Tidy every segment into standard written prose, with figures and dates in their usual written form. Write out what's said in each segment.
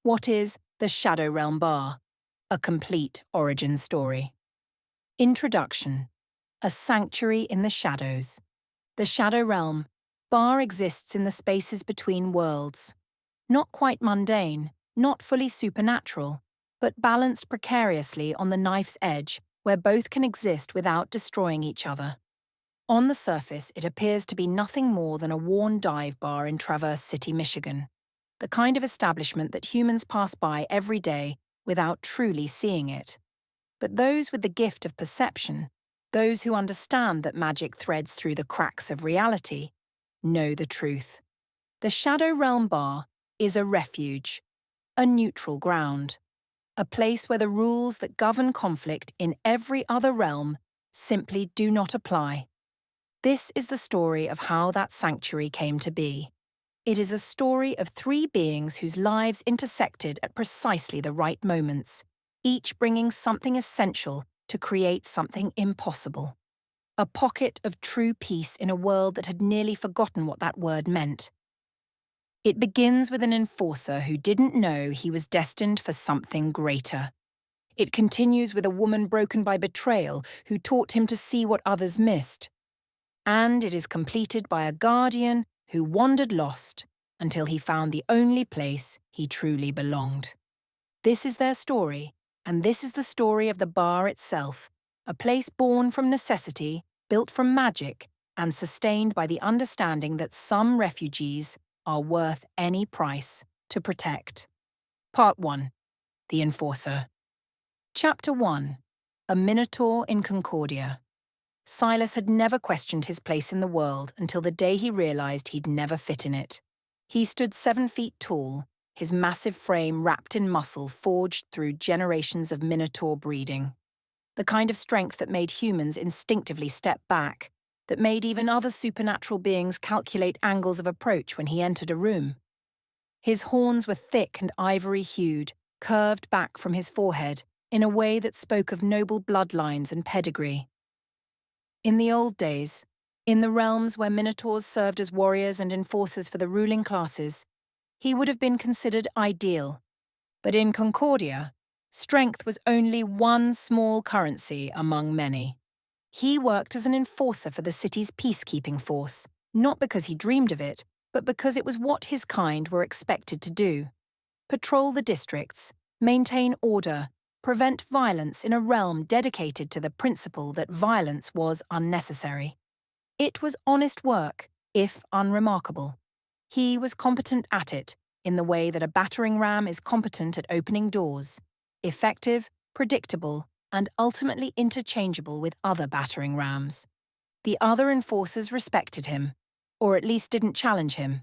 What is the Shadow Realm Bar? A complete origin story. Introduction. A sanctuary in the shadows. The Shadow Realm Bar exists in the spaces between worlds. Not quite mundane, not fully supernatural, but balanced precariously on the knife's edge where both can exist without destroying each other. On the surface, it appears to be nothing more than a worn dive bar in Traverse City, Michigan. The kind of establishment that humans pass by every day without truly seeing it. But those with the gift of perception, those who understand that magic threads through the cracks of reality, know the truth. The Shadow Realm Bar is a refuge, a neutral ground, a place where the rules that govern conflict in every other realm simply do not apply. This is the story of how that sanctuary came to be. It is a story of three beings whose lives intersected at precisely the right moments, each bringing something essential to create something impossible. A pocket of true peace in a world that had nearly forgotten what that word meant. It begins with an enforcer who didn't know he was destined for something greater. It continues with a woman broken by betrayal who taught him to see what others missed. And it is completed by a guardian who wandered lost until he found the only place he truly belonged. This is their story, and this is the story of the bar itself, a place born from necessity, built from magic, and sustained by the understanding that some refugees are worth any price to protect. Part 1. The Enforcer. Chapter 1. A Minotaur in Concordia. Silas had never questioned his place in the world until the day he realized he'd never fit in it. He stood 7 feet tall, his massive frame wrapped in muscle forged through generations of Minotaur breeding. The kind of strength that made humans instinctively step back, that made even other supernatural beings calculate angles of approach when he entered a room. His horns were thick and ivory-hued, curved back from his forehead in a way that spoke of noble bloodlines and pedigree. In the old days, in the realms where Minotaurs served as warriors and enforcers for the ruling classes, he would have been considered ideal. But in Concordia, strength was only one small currency among many. He worked as an enforcer for the city's peacekeeping force, not because he dreamed of it, but because it was what his kind were expected to do. Patrol the districts, maintain order, prevent violence in a realm dedicated to the principle that violence was unnecessary. It was honest work, if unremarkable. He was competent at it, in the way that a battering ram is competent at opening doors, effective, predictable, and ultimately interchangeable with other battering rams. The other enforcers respected him, or at least didn't challenge him.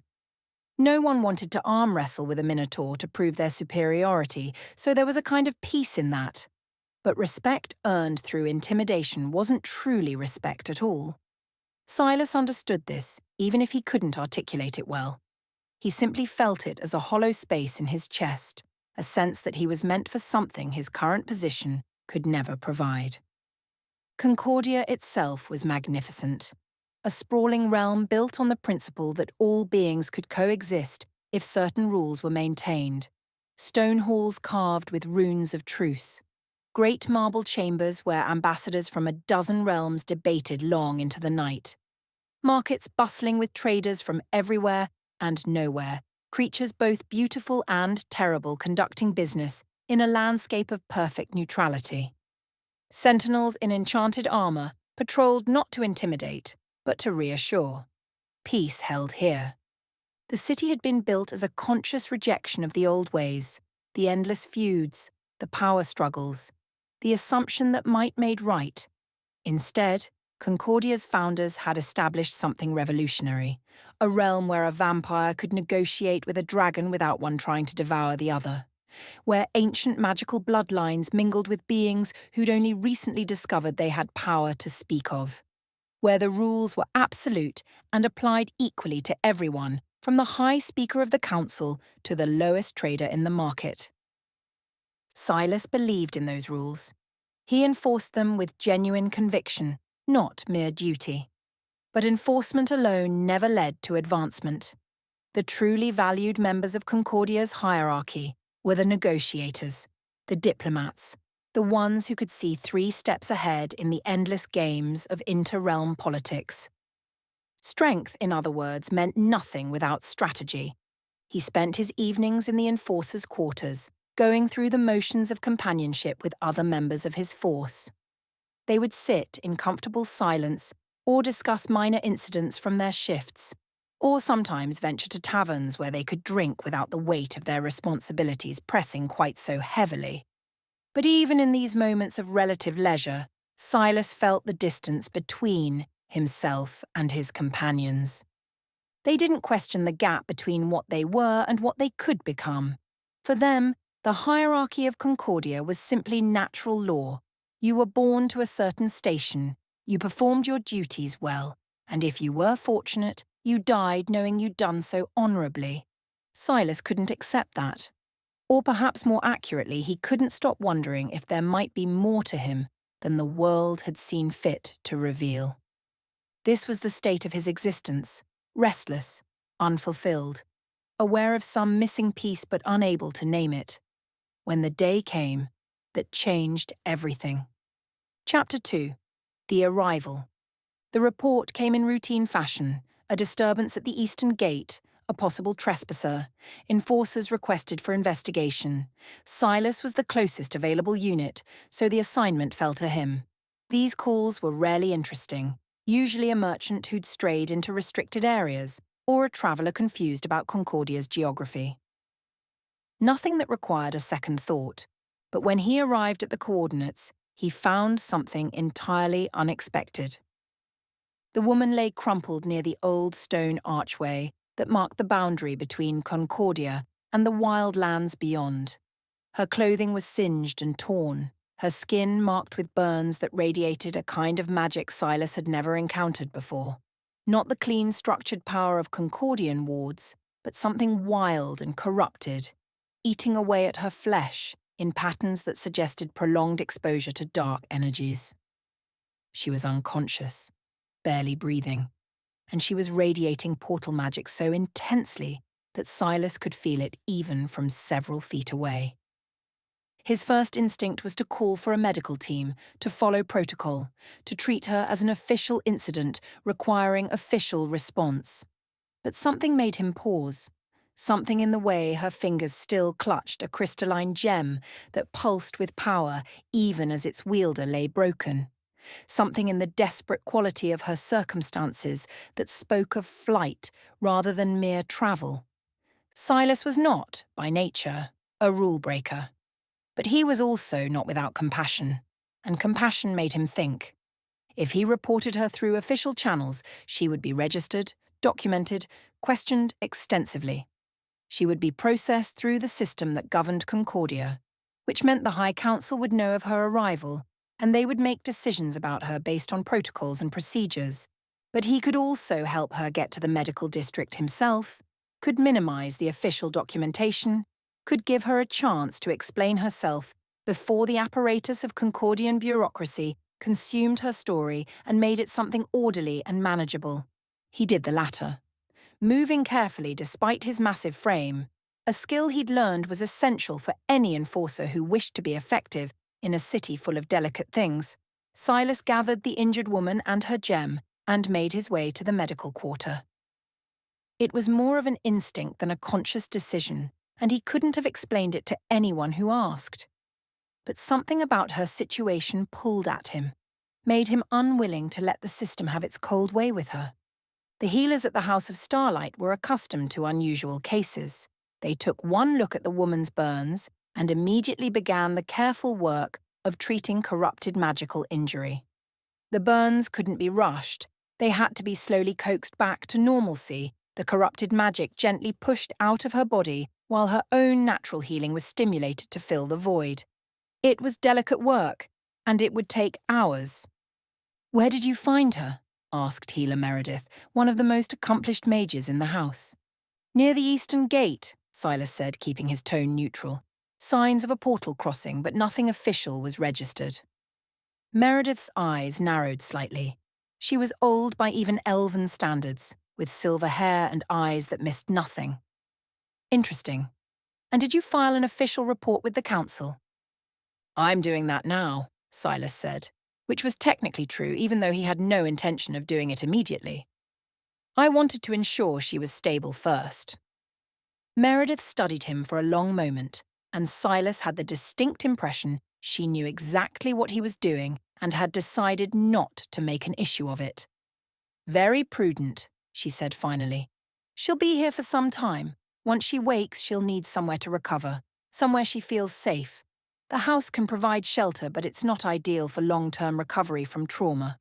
No one wanted to arm wrestle with a Minotaur to prove their superiority, so there was a kind of peace in that. But respect earned through intimidation wasn't truly respect at all. Silas understood this, even if he couldn't articulate it well. He simply felt it as a hollow space in his chest, a sense that he was meant for something his current position could never provide. Concordia itself was magnificent. A sprawling realm built on the principle that all beings could coexist if certain rules were maintained. Stone halls carved with runes of truce. Great marble chambers where ambassadors from a dozen realms debated long into the night. Markets bustling with traders from everywhere and nowhere, creatures both beautiful and terrible conducting business in a landscape of perfect neutrality. Sentinels in enchanted armor patrolled not to intimidate, but to reassure. Peace held here. The city had been built as a conscious rejection of the old ways, the endless feuds, the power struggles, the assumption that might made right. Instead, Concordia's founders had established something revolutionary, a realm where a vampire could negotiate with a dragon without one trying to devour the other, where ancient magical bloodlines mingled with beings who'd only recently discovered they had power to speak of, where the rules were absolute and applied equally to everyone, from the high speaker of the council to the lowest trader in the market. Silas believed in those rules. He enforced them with genuine conviction, not mere duty. But enforcement alone never led to advancement. The truly valued members of Concordia's hierarchy, were the negotiators, the diplomats, the ones who could see 3 steps ahead in the endless games of inter-realm politics. Strength, in other words, meant nothing without strategy. He spent his evenings in the enforcer's quarters, going through the motions of companionship with other members of his force. They would sit in comfortable silence or discuss minor incidents from their shifts, or sometimes venture to taverns where they could drink without the weight of their responsibilities pressing quite so heavily. But even in these moments of relative leisure, Silas felt the distance between himself and his companions. They didn't question the gap between what they were and what they could become. For them, the hierarchy of Concordia was simply natural law. You were born to a certain station, you performed your duties well, and if you were fortunate, you died knowing you'd done so honourably. Silas couldn't accept that. Or perhaps more accurately, he couldn't stop wondering if there might be more to him than the world had seen fit to reveal. This was the state of his existence, restless, unfulfilled, aware of some missing piece but unable to name it, when the day came that changed everything. Chapter 2. The Arrival. The report came in routine fashion: a disturbance at the eastern gate, a possible trespasser, enforcers requested for investigation. Silas was the closest available unit, so the assignment fell to him. These calls were rarely interesting, usually a merchant who'd strayed into restricted areas, or a traveller confused about Concordia's geography. Nothing that required a second thought, but when he arrived at the coordinates, he found something entirely unexpected. The woman lay crumpled near the old stone archway that marked the boundary between Concordia and the wild lands beyond. Her clothing was singed and torn, her skin marked with burns that radiated a kind of magic Silas had never encountered before. Not the clean, structured power of Concordian wards, but something wild and corrupted, eating away at her flesh in patterns that suggested prolonged exposure to dark energies. She was unconscious, barely breathing, and she was radiating portal magic so intensely that Silas could feel it even from several feet away. His first instinct was to call for a medical team, to follow protocol, to treat her as an official incident requiring official response. But something made him pause. Something in the way her fingers still clutched a crystalline gem that pulsed with power even as its wielder lay broken. Something in the desperate quality of her circumstances that spoke of flight rather than mere travel. Silas was not, by nature, a rule-breaker. But he was also not without compassion, and compassion made him think. If he reported her through official channels, she would be registered, documented, questioned extensively. She would be processed through the system that governed Concordia, which meant the High Council would know of her arrival, and they would make decisions about her based on protocols and procedures. But he could also help her get to the medical district himself, could minimize the official documentation, could give her a chance to explain herself before the apparatus of Concordian bureaucracy consumed her story and made it something orderly and manageable. He did the latter. Moving carefully despite his massive frame, a skill he'd learned was essential for any enforcer who wished to be effective in a city full of delicate things. Silas gathered the injured woman and her gem and made his way to the medical quarter. It was more of an instinct than a conscious decision, and he couldn't have explained it to anyone who asked. But something about her situation pulled at him, made him unwilling to let the system have its cold way with her. The healers at the House of Starlight were accustomed to unusual cases. They took one look at the woman's burns and immediately began the careful work of treating corrupted magical injury. The burns couldn't be rushed. They had to be slowly coaxed back to normalcy, the corrupted magic gently pushed out of her body while her own natural healing was stimulated to fill the void. It was delicate work, and it would take hours. "Where did you find her?" asked Healer Meredith, one of the most accomplished mages in the house. "Near the eastern gate," Silas said, keeping his tone neutral. Signs of a portal crossing, but nothing official was registered. Meredith's eyes narrowed slightly. She was old by even elven standards, with silver hair and eyes that missed nothing. "Interesting. And did you file an official report with the council? I'm doing that now, Silas said, which was technically true even though he had no intention of doing it immediately. I wanted to ensure she was stable first. Meredith studied him for a long moment, and Silas had the distinct impression she knew exactly what he was doing and had decided not to make an issue of it. Very prudent, she said finally. She'll be here for some time. Once she wakes, she'll need somewhere to recover, somewhere she feels safe. The house can provide shelter, but it's not ideal for long-term recovery from trauma.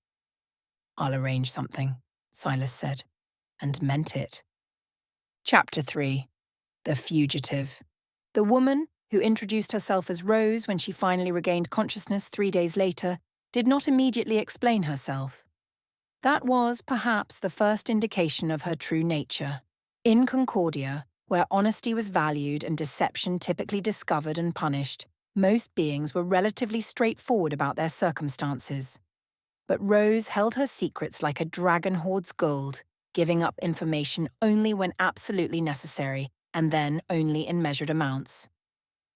I'll arrange something, Silas said, and meant it. Chapter 3. The Fugitive. The woman, who introduced herself as Rose when she finally regained consciousness 3 days later, did not immediately explain herself. That was, perhaps, the first indication of her true nature. In Concordia, where honesty was valued and deception typically discovered and punished, most beings were relatively straightforward about their circumstances. But Rose held her secrets like a dragon hoards gold, giving up information only when absolutely necessary, and then only in measured amounts.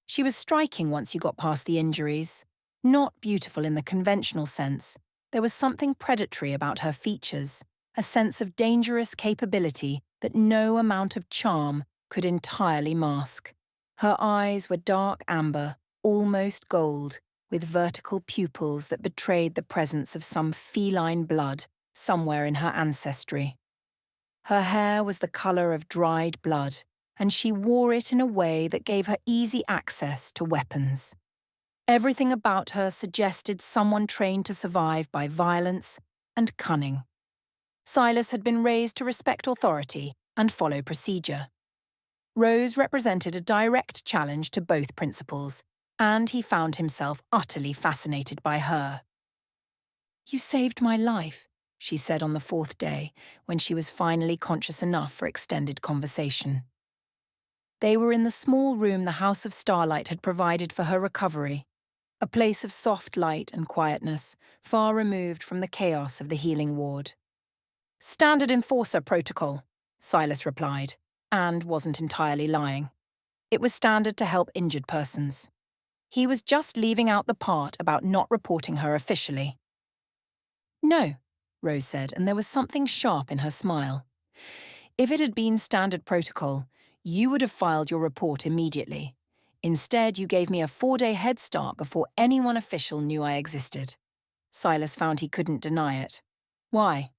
She was striking once you got past the injuries. Not beautiful in the conventional sense. There was something predatory about her features, a sense of dangerous capability that no amount of charm could entirely mask. Her eyes were dark amber, almost gold, with vertical pupils that betrayed the presence of some feline blood somewhere in her ancestry. Her hair was the colour of dried blood, and she wore it in a way that gave her easy access to weapons. Everything about her suggested someone trained to survive by violence and cunning. Silas had been raised to respect authority and follow procedure. Rose represented a direct challenge to both principles, and he found himself utterly fascinated by her. "You saved my life," she said on the 4th day, when she was finally conscious enough for extended conversation. They were in the small room the House of Starlight had provided for her recovery, a place of soft light and quietness, far removed from the chaos of the healing ward. "Standard Enforcer Protocol," Silas replied, and wasn't entirely lying. It was standard to help injured persons. He was just leaving out the part about not reporting her officially. "No," Rose said, and there was something sharp in her smile. "If it had been standard protocol, you would have filed your report immediately. Instead, you gave me a 4-day head start before anyone official knew I existed." Silas found he couldn't deny it. "Why?"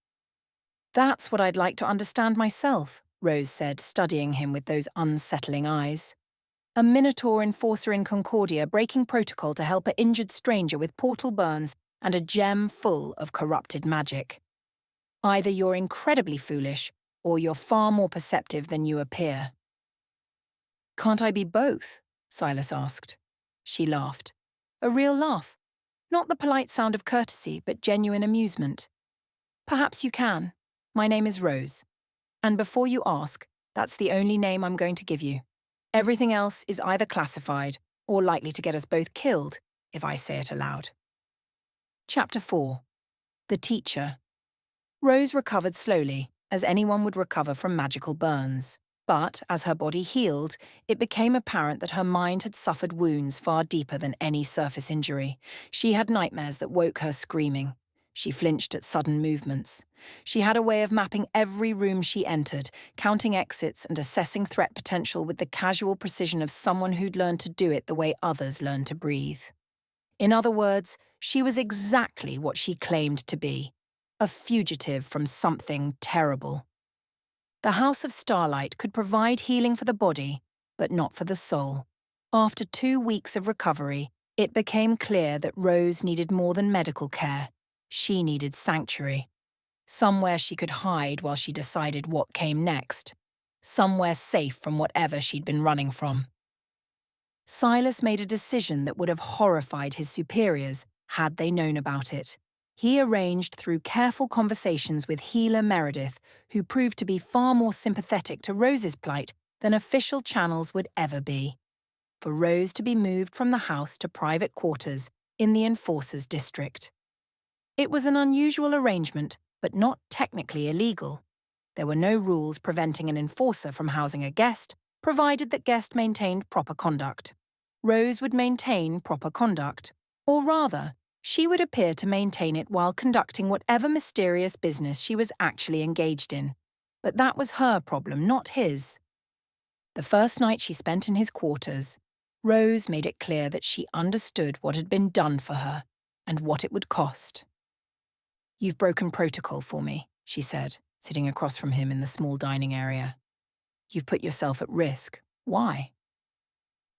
"That's what I'd like to understand myself," Rose said, studying him with those unsettling eyes. "A Minotaur enforcer in Concordia breaking protocol to help an injured stranger with portal burns and a gem full of corrupted magic. Either you're incredibly foolish, or you're far more perceptive than you appear." "Can't I be both?" Silas asked. She laughed. A real laugh. Not the polite sound of courtesy, but genuine amusement. "Perhaps you can. My name is Rose. And before you ask, that's the only name I'm going to give you. Everything else is either classified or likely to get us both killed if I say it aloud." Chapter 4. The Teacher. Rose recovered slowly, as anyone would recover from magical burns. But, as her body healed, it became apparent that her mind had suffered wounds far deeper than any surface injury. She had nightmares that woke her screaming. She flinched at sudden movements. She had a way of mapping every room she entered, counting exits and assessing threat potential with the casual precision of someone who'd learned to do it the way others learn to breathe. In other words, she was exactly what she claimed to be, a fugitive from something terrible. The House of Starlight could provide healing for the body, but not for the soul. After 2 weeks of recovery, it became clear that Rose needed more than medical care. She needed sanctuary. Somewhere she could hide while she decided what came next. Somewhere safe from whatever she'd been running from. Silas made a decision that would have horrified his superiors had they known about it. He arranged through careful conversations with healer Meredith, who proved to be far more sympathetic to Rose's plight than official channels would ever be, for Rose to be moved from the house to private quarters in the Enforcers District. It was an unusual arrangement, but not technically illegal. There were no rules preventing an enforcer from housing a guest provided that guest maintained proper conduct. Rose would maintain proper conduct, or rather, she would appear to maintain it while conducting whatever mysterious business she was actually engaged in. But that was her problem, not his. The first night she spent in his quarters, Rose made it clear that she understood what had been done for her and what it would cost. "You've broken protocol for me," she said, sitting across from him in the small dining area. "You've put yourself at risk. Why?"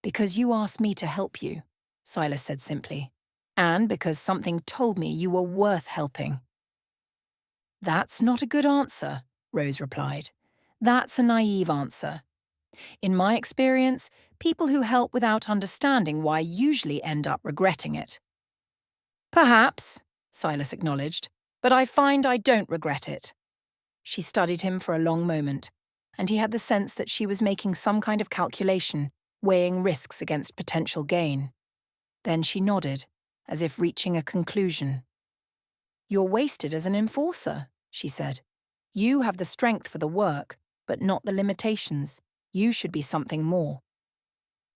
"Because you asked me to help you," Silas said simply, "and because something told me you were worth helping." "That's not a good answer," Rose replied. "That's a naive answer. In my experience, people who help without understanding why usually end up regretting it." "Perhaps," Silas acknowledged, "but I find I don't regret it." She studied him for a long moment, and he had the sense that she was making some kind of calculation, weighing risks against potential gain. Then she nodded, as if reaching a conclusion. "You're wasted as an enforcer," she said. "You have the strength for the work, but not the limitations. You should be something more."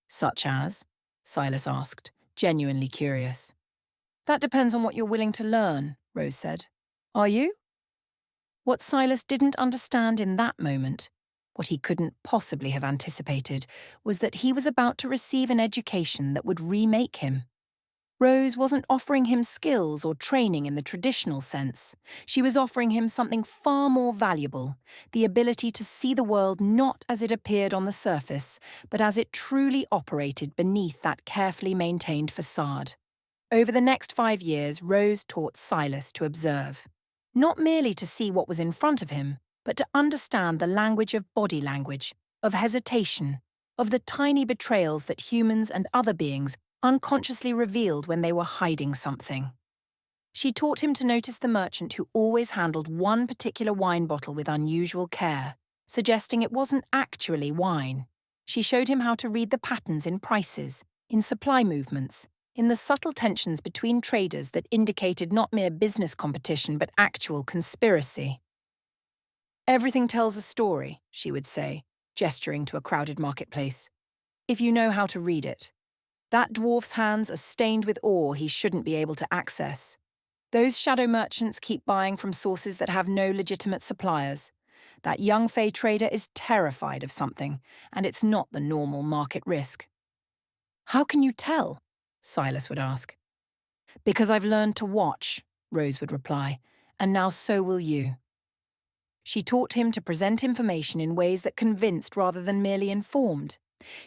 "Such as?" Silas asked, genuinely curious. "That depends on what you're willing to learn," Rose said. "Are you?" What Silas didn't understand in that moment, what he couldn't possibly have anticipated, was that he was about to receive an education that would remake him. Rose wasn't offering him skills or training in the traditional sense. She was offering him something far more valuable, the ability to see the world not as it appeared on the surface, but as it truly operated beneath that carefully maintained facade. Over the next 5 years, Rose taught Silas to observe. Not merely to see what was in front of him, but to understand the language of body language, of hesitation, of the tiny betrayals that humans and other beings unconsciously revealed when they were hiding something. She taught him to notice the merchant who always handled one particular wine bottle with unusual care, suggesting it wasn't actually wine. She showed him how to read the patterns in prices, in supply movements, in the subtle tensions between traders that indicated not mere business competition but actual conspiracy. "Everything tells a story," she would say, gesturing to a crowded marketplace, "if you know how to read it. That dwarf's hands are stained with ore he shouldn't be able to access. Those shadow merchants keep buying from sources that have no legitimate suppliers. That young Fey trader is terrified of something, and it's not the normal market risk." "How can you tell?" Silas would ask. "Because I've learned to watch," Rose would reply, "and now so will you." She taught him to present information in ways that convinced rather than merely informed.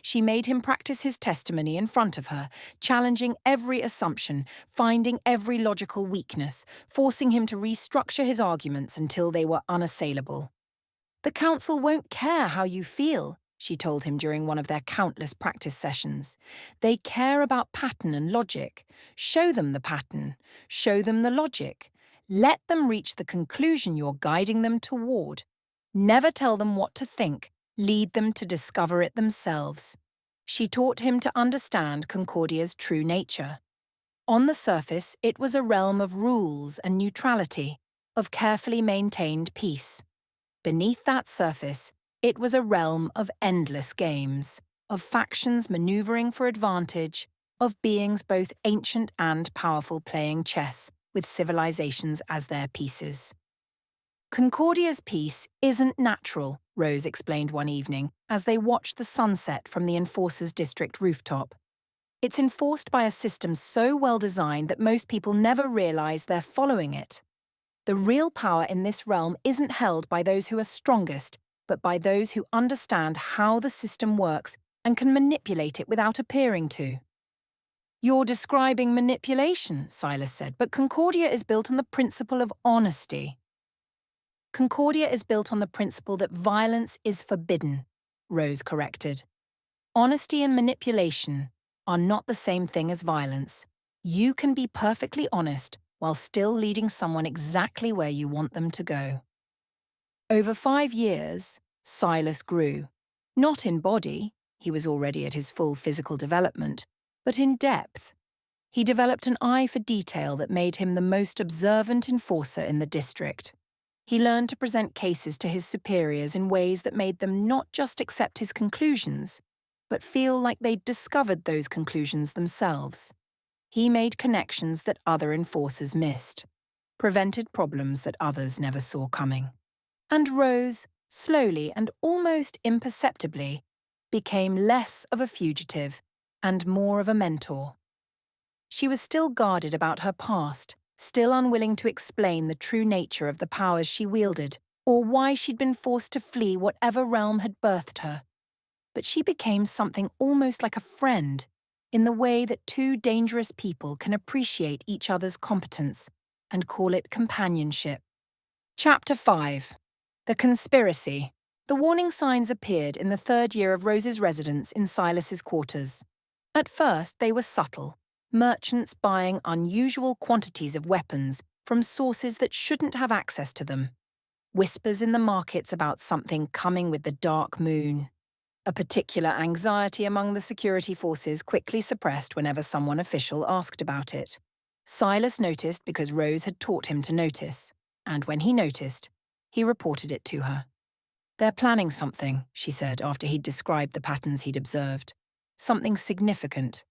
She made him practice his testimony in front of her, challenging every assumption, finding every logical weakness, forcing him to restructure his arguments until they were unassailable. "The council won't care how you feel," she told him during one of their countless practice sessions. "They care about pattern and logic. Show them the pattern. Show them the logic. Let them reach the conclusion you're guiding them toward. Never tell them what to think. Lead them to discover it themselves." She taught him to understand Concordia's true nature. On the surface, it was a realm of rules and neutrality, of carefully maintained peace. Beneath that surface, it was a realm of endless games, of factions maneuvering for advantage, of beings both ancient and powerful playing chess, with civilizations as their pieces. "Concordia's peace isn't natural," Rose explained one evening as they watched the sunset from the Enforcers District rooftop. "It's enforced by a system so well designed that most people never realize they're following it. The real power in this realm isn't held by those who are strongest, but by those who understand how the system works and can manipulate it without appearing to." "You're describing manipulation," Silas said, "but Concordia is built on the principle of honesty." "Concordia is built on the principle that violence is forbidden," Rose corrected. "Honesty and manipulation are not the same thing as violence. You can be perfectly honest while still leading someone exactly where you want them to go." Over 5 years, Silas grew. Not in body, he was already at his full physical development, but in depth. He developed an eye for detail that made him the most observant enforcer in the district. He learned to present cases to his superiors in ways that made them not just accept his conclusions, but feel like they'd discovered those conclusions themselves. He made connections that other enforcers missed, prevented problems that others never saw coming. And Rose, slowly and almost imperceptibly, became less of a fugitive and more of a mentor. She was still guarded about her past, still unwilling to explain the true nature of the powers she wielded, or why she'd been forced to flee whatever realm had birthed her. But she became something almost like a friend, in the way that two dangerous people can appreciate each other's competence and call it companionship. Chapter 5. The Conspiracy. The warning signs appeared in the third year of Rose's residence in Silas's quarters. At first, they were subtle. Merchants buying unusual quantities of weapons from sources that shouldn't have access to them. Whispers in the markets about something coming with the dark moon. A particular anxiety among the security forces quickly suppressed whenever someone official asked about it. Silas noticed because Rose had taught him to notice, and when he noticed, he reported it to her. "They're planning something," she said after he'd described the patterns he'd observed. "Something significant.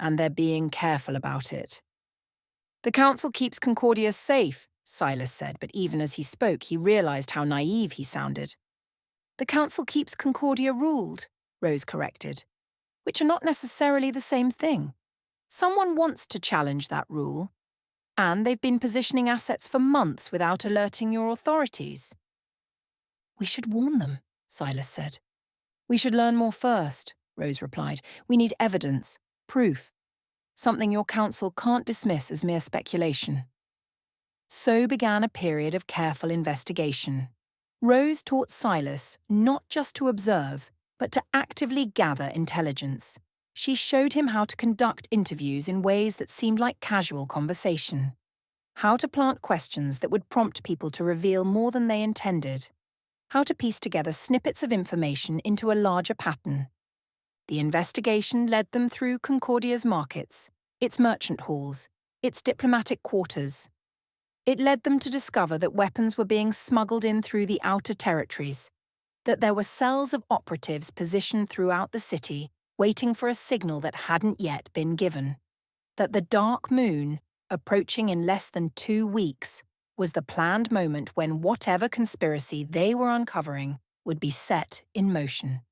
And they're being careful about it." "The council keeps Concordia safe," Silas said, but even as he spoke, he realized how naive he sounded. "The council keeps Concordia ruled," Rose corrected, "which are not necessarily the same thing. Someone wants to challenge that rule, and they've been positioning assets for months without alerting your authorities." "We should warn them," Silas said. "We should learn more first," Rose replied. "We need evidence, proof. Something your council can't dismiss as mere speculation." So began a period of careful investigation. Rose taught Silas not just to observe, but to actively gather intelligence. She showed him how to conduct interviews in ways that seemed like casual conversation. How to plant questions that would prompt people to reveal more than they intended. How to piece together snippets of information into a larger pattern. The investigation led them through Concordia's markets, its merchant halls, its diplomatic quarters. It led them to discover that weapons were being smuggled in through the outer territories, that there were cells of operatives positioned throughout the city, waiting for a signal that hadn't yet been given, that the dark moon, approaching in less than 2 weeks, was the planned moment when whatever conspiracy they were uncovering would be set in motion.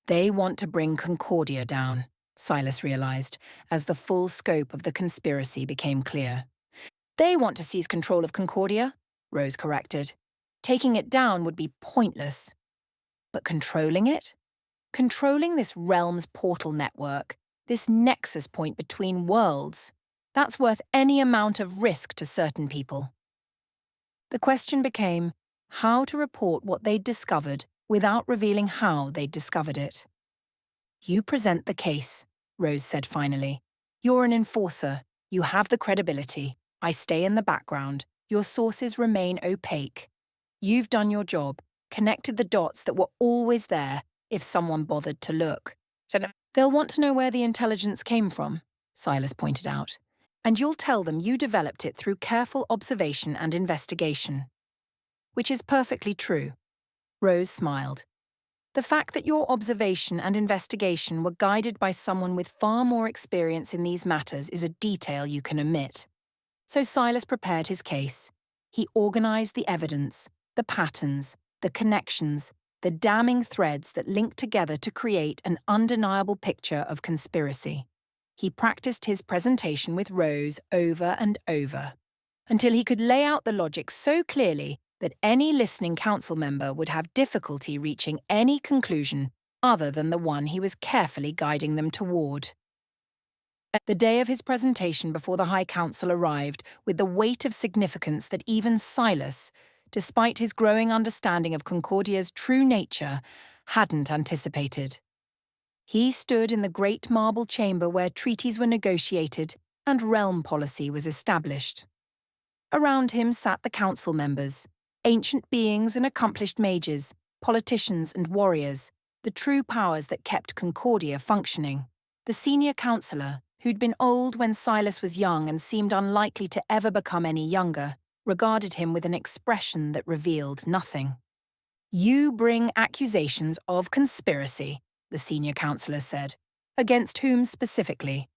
They want to bring Concordia down, Silas realized, as the full scope of the conspiracy became clear. "They want to seize control of Concordia," Rose corrected. "Taking it down would be pointless. But controlling it? Controlling this realm's portal network, this nexus point between worlds, that's worth any amount of risk to certain people." The question became how to report what they'd discovered without revealing how they'd discovered it. "You present the case," Rose said finally. "You're an enforcer. You have the credibility. I stay in the background. Your sources remain opaque. You've done your job, connected the dots that were always there if someone bothered to look." "They'll want to know where the intelligence came from," Silas pointed out. "And you'll tell them you developed it through careful observation and investigation." "Which is perfectly true." Rose smiled. "The fact that your observation and investigation were guided by someone with far more experience in these matters is a detail you can omit." So Silas prepared his case. He organized the evidence, the patterns, the connections, the damning threads that linked together to create an undeniable picture of conspiracy. He practiced his presentation with Rose over and over, until he could lay out the logic so clearly that any listening council member would have difficulty reaching any conclusion other than the one he was carefully guiding them toward. The day of his presentation before the High Council arrived with the weight of significance that even Silas, despite his growing understanding of Concordia's true nature, hadn't anticipated. He stood in the great marble chamber where treaties were negotiated and realm policy was established. Around him sat the council members, ancient beings and accomplished mages, politicians and warriors, the true powers that kept Concordia functioning. The senior councillor, who'd been old when Silas was young and seemed unlikely to ever become any younger, regarded him with an expression that revealed nothing. "You bring accusations of conspiracy," the senior counselor said. "Against whom specifically?"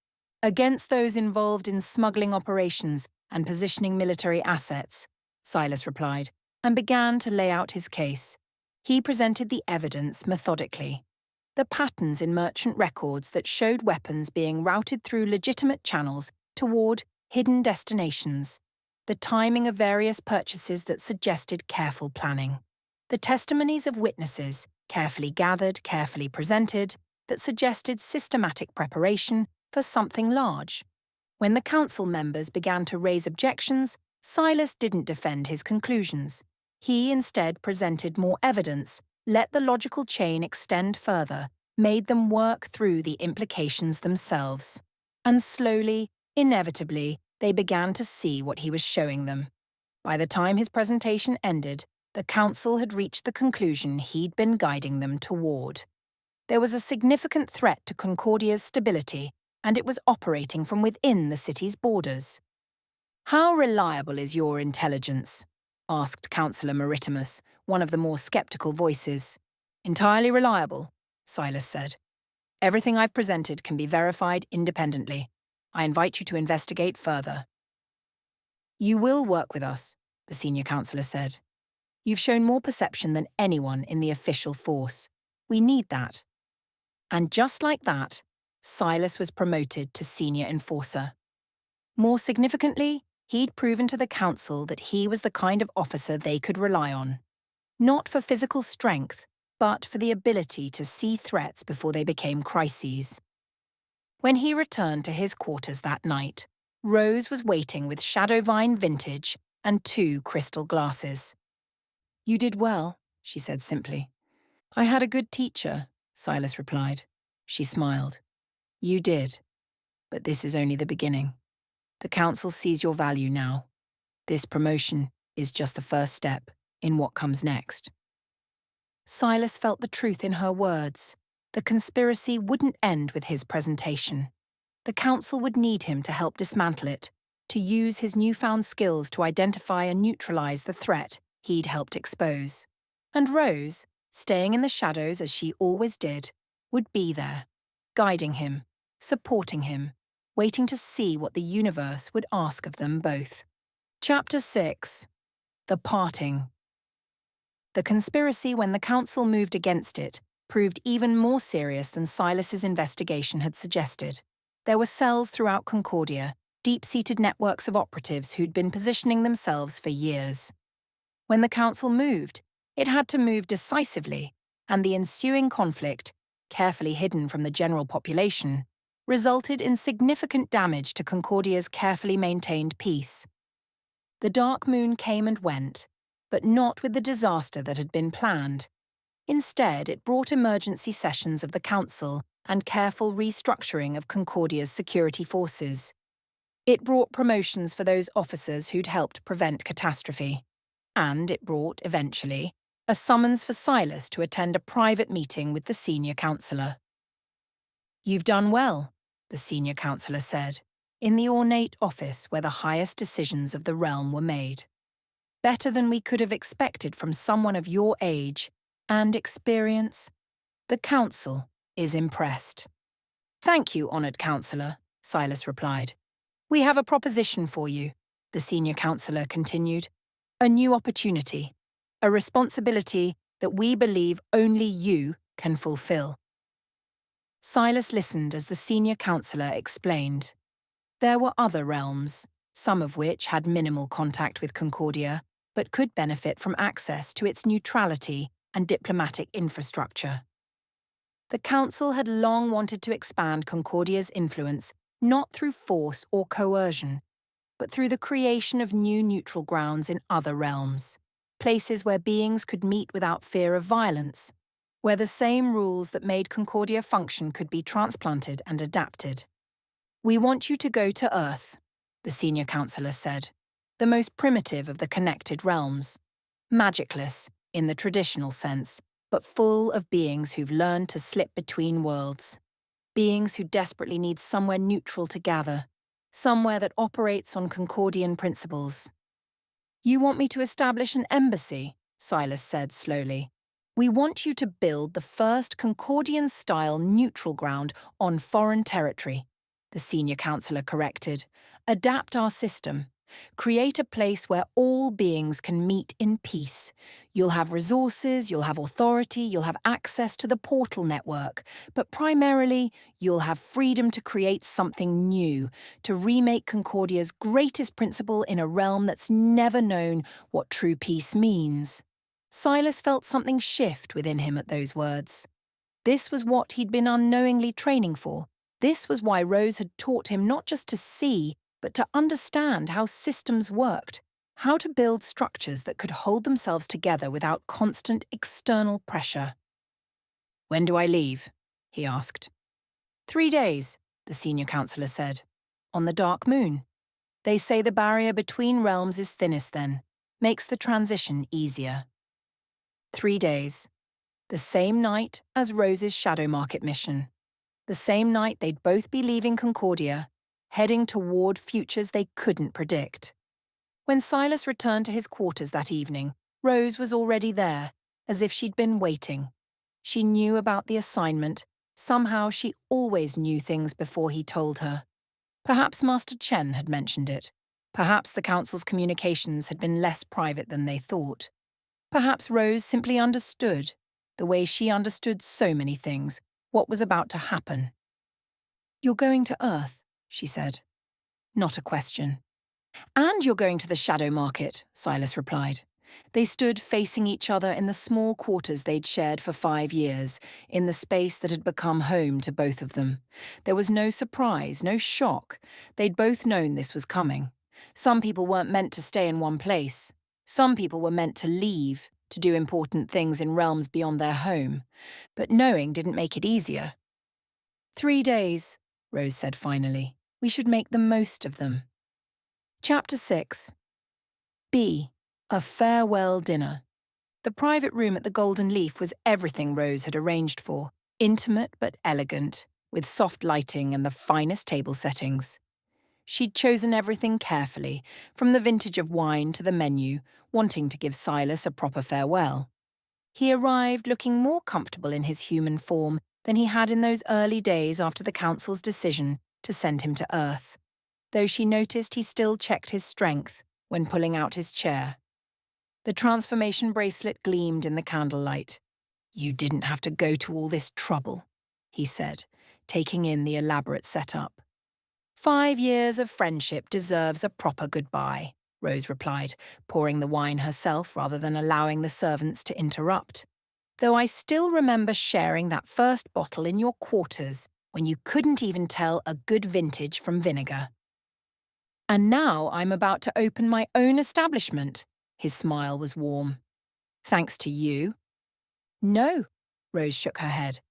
"Against those involved in smuggling operations and positioning military assets," Silas replied, and began to lay out his case. He presented the evidence methodically. The patterns in merchant records that showed weapons being routed through legitimate channels toward hidden destinations. The timing of various purchases that suggested careful planning. The testimonies of witnesses, carefully gathered, carefully presented, that suggested systematic preparation for something large. When the council members began to raise objections, Silas didn't defend his conclusions. He instead presented more evidence, let the logical chain extend further, made them work through the implications themselves. And slowly, inevitably, they began to see what he was showing them. By the time his presentation ended, the council had reached the conclusion he'd been guiding them toward. There was a significant threat to Concordia's stability, and it was operating from within the city's borders. "How reliable is your intelligence?" asked Councillor Maritimus, one of the more sceptical voices. "Entirely reliable," Silas said. "Everything I've presented can be verified independently. I invite you to investigate further." "You will work with us," the senior councillor said. "You've shown more perception than anyone in the official force. We need that." And just like that, Silas was promoted to senior enforcer. More significantly, he'd proven to the council that he was the kind of officer they could rely on. Not for physical strength, but for the ability to see threats before they became crises. When he returned to his quarters that night, Rose was waiting with Shadowvine Vintage and 2 crystal glasses. "You did well," she said simply. "I had a good teacher," Silas replied. She smiled. "You did. But this is only the beginning. The council sees your value now. This promotion is just the first step in what comes next." Silas felt the truth in her words. The conspiracy wouldn't end with his presentation. The council would need him to help dismantle it, to use his newfound skills to identify and neutralize the threat he'd helped expose. And Rose, staying in the shadows as she always did, would be there, guiding him, supporting him, waiting to see what the universe would ask of them both. Chapter 6. The Parting. The conspiracy, when the council moved against it, proved even more serious than Silas's investigation had suggested. There were cells throughout Concordia, deep-seated networks of operatives who'd been positioning themselves for years. When the council moved, it had to move decisively, and the ensuing conflict, carefully hidden from the general population, resulted in significant damage to Concordia's carefully maintained peace. The dark moon came and went, but not with the disaster that had been planned. Instead, it brought emergency sessions of the council and careful restructuring of Concordia's security forces. It brought promotions for those officers who'd helped prevent catastrophe. And it brought, eventually, a summons for Silas to attend a private meeting with the senior councillor. "You've done well," the senior councillor said, in the ornate office where the highest decisions of the realm were made. "Better than we could have expected from someone of your age and experience. The council is impressed." "Thank you, honoured councillor," Silas replied. "We have a proposition for you," the senior councillor continued. "A new opportunity, a responsibility that we believe only you can fulfill." Silas listened as the senior councillor explained. There were other realms, some of which had minimal contact with Concordia, but could benefit from access to its neutrality and diplomatic infrastructure. The council had long wanted to expand Concordia's influence not through force or coercion, but through the creation of new neutral grounds in other realms, places where beings could meet without fear of violence, where the same rules that made Concordia function could be transplanted and adapted. "We want you to go to Earth," the senior councillor said, "the most primitive of the connected realms, magicless in the traditional sense, but full of beings who've learned to slip between worlds. Beings who desperately need somewhere neutral to gather, somewhere that operates on Concordian principles." You want me to establish an embassy, Silas said slowly. We want you to build the first Concordian-style neutral ground on foreign territory, the senior counselor corrected. Adapt our system. Create a place where all beings can meet in peace. You'll have resources, you'll have authority, you'll have access to the portal network, but primarily, you'll have freedom to create something new, to remake Concordia's greatest principle in a realm that's never known what true peace means. Silas felt something shift within him at those words. This was what he'd been unknowingly training for. This was why Rose had taught him not just to see, but to understand how systems worked, how to build structures that could hold themselves together without constant external pressure. "When do I leave?" he asked. 3 days, the senior counselor said. "On the dark moon. They say the barrier between realms is thinnest then, makes the transition easier." 3 days. The same night as Rose's Shadow Market mission. The same night they'd both be leaving Concordia, heading toward futures they couldn't predict. When Silas returned to his quarters that evening, Rose was already there, as if she'd been waiting. She knew about the assignment. Somehow she always knew things before he told her. Perhaps Master Chen had mentioned it. Perhaps the Council's communications had been less private than they thought. Perhaps Rose simply understood, the way she understood so many things, what was about to happen. "You're going to Earth," she said. Not a question. "And you're going to the Shadow Market," Silas replied. They stood facing each other in the small quarters they'd shared for 5 years, in the space that had become home to both of them. There was no surprise, no shock. They'd both known this was coming. Some people weren't meant to stay in one place. Some people were meant to leave, to do important things in realms beyond their home. But knowing didn't make it easier. 3 days, Rose said finally. We should make the most of them. Chapter 6. B. A farewell dinner. The private room at the Golden Leaf was everything Rose had arranged for, intimate but elegant, with soft lighting and the finest table settings. She'd chosen everything carefully, from the vintage of wine to the menu, wanting to give Silas a proper farewell. He arrived looking more comfortable in his human form than he had in those early days after the Council's decision to send him to Earth, though she noticed he still checked his strength when pulling out his chair. The transformation bracelet gleamed in the candlelight. "You didn't have to go to all this trouble," he said, taking in the elaborate setup. 5 years of friendship deserves a proper goodbye, Rose replied, pouring the wine herself rather than allowing the servants to interrupt. "Though I still remember sharing that first bottle in your quarters when you couldn't even tell a good vintage from vinegar. And now I'm about to open my own establishment." His smile was warm. "Thanks to you." "No," Rose shook her head.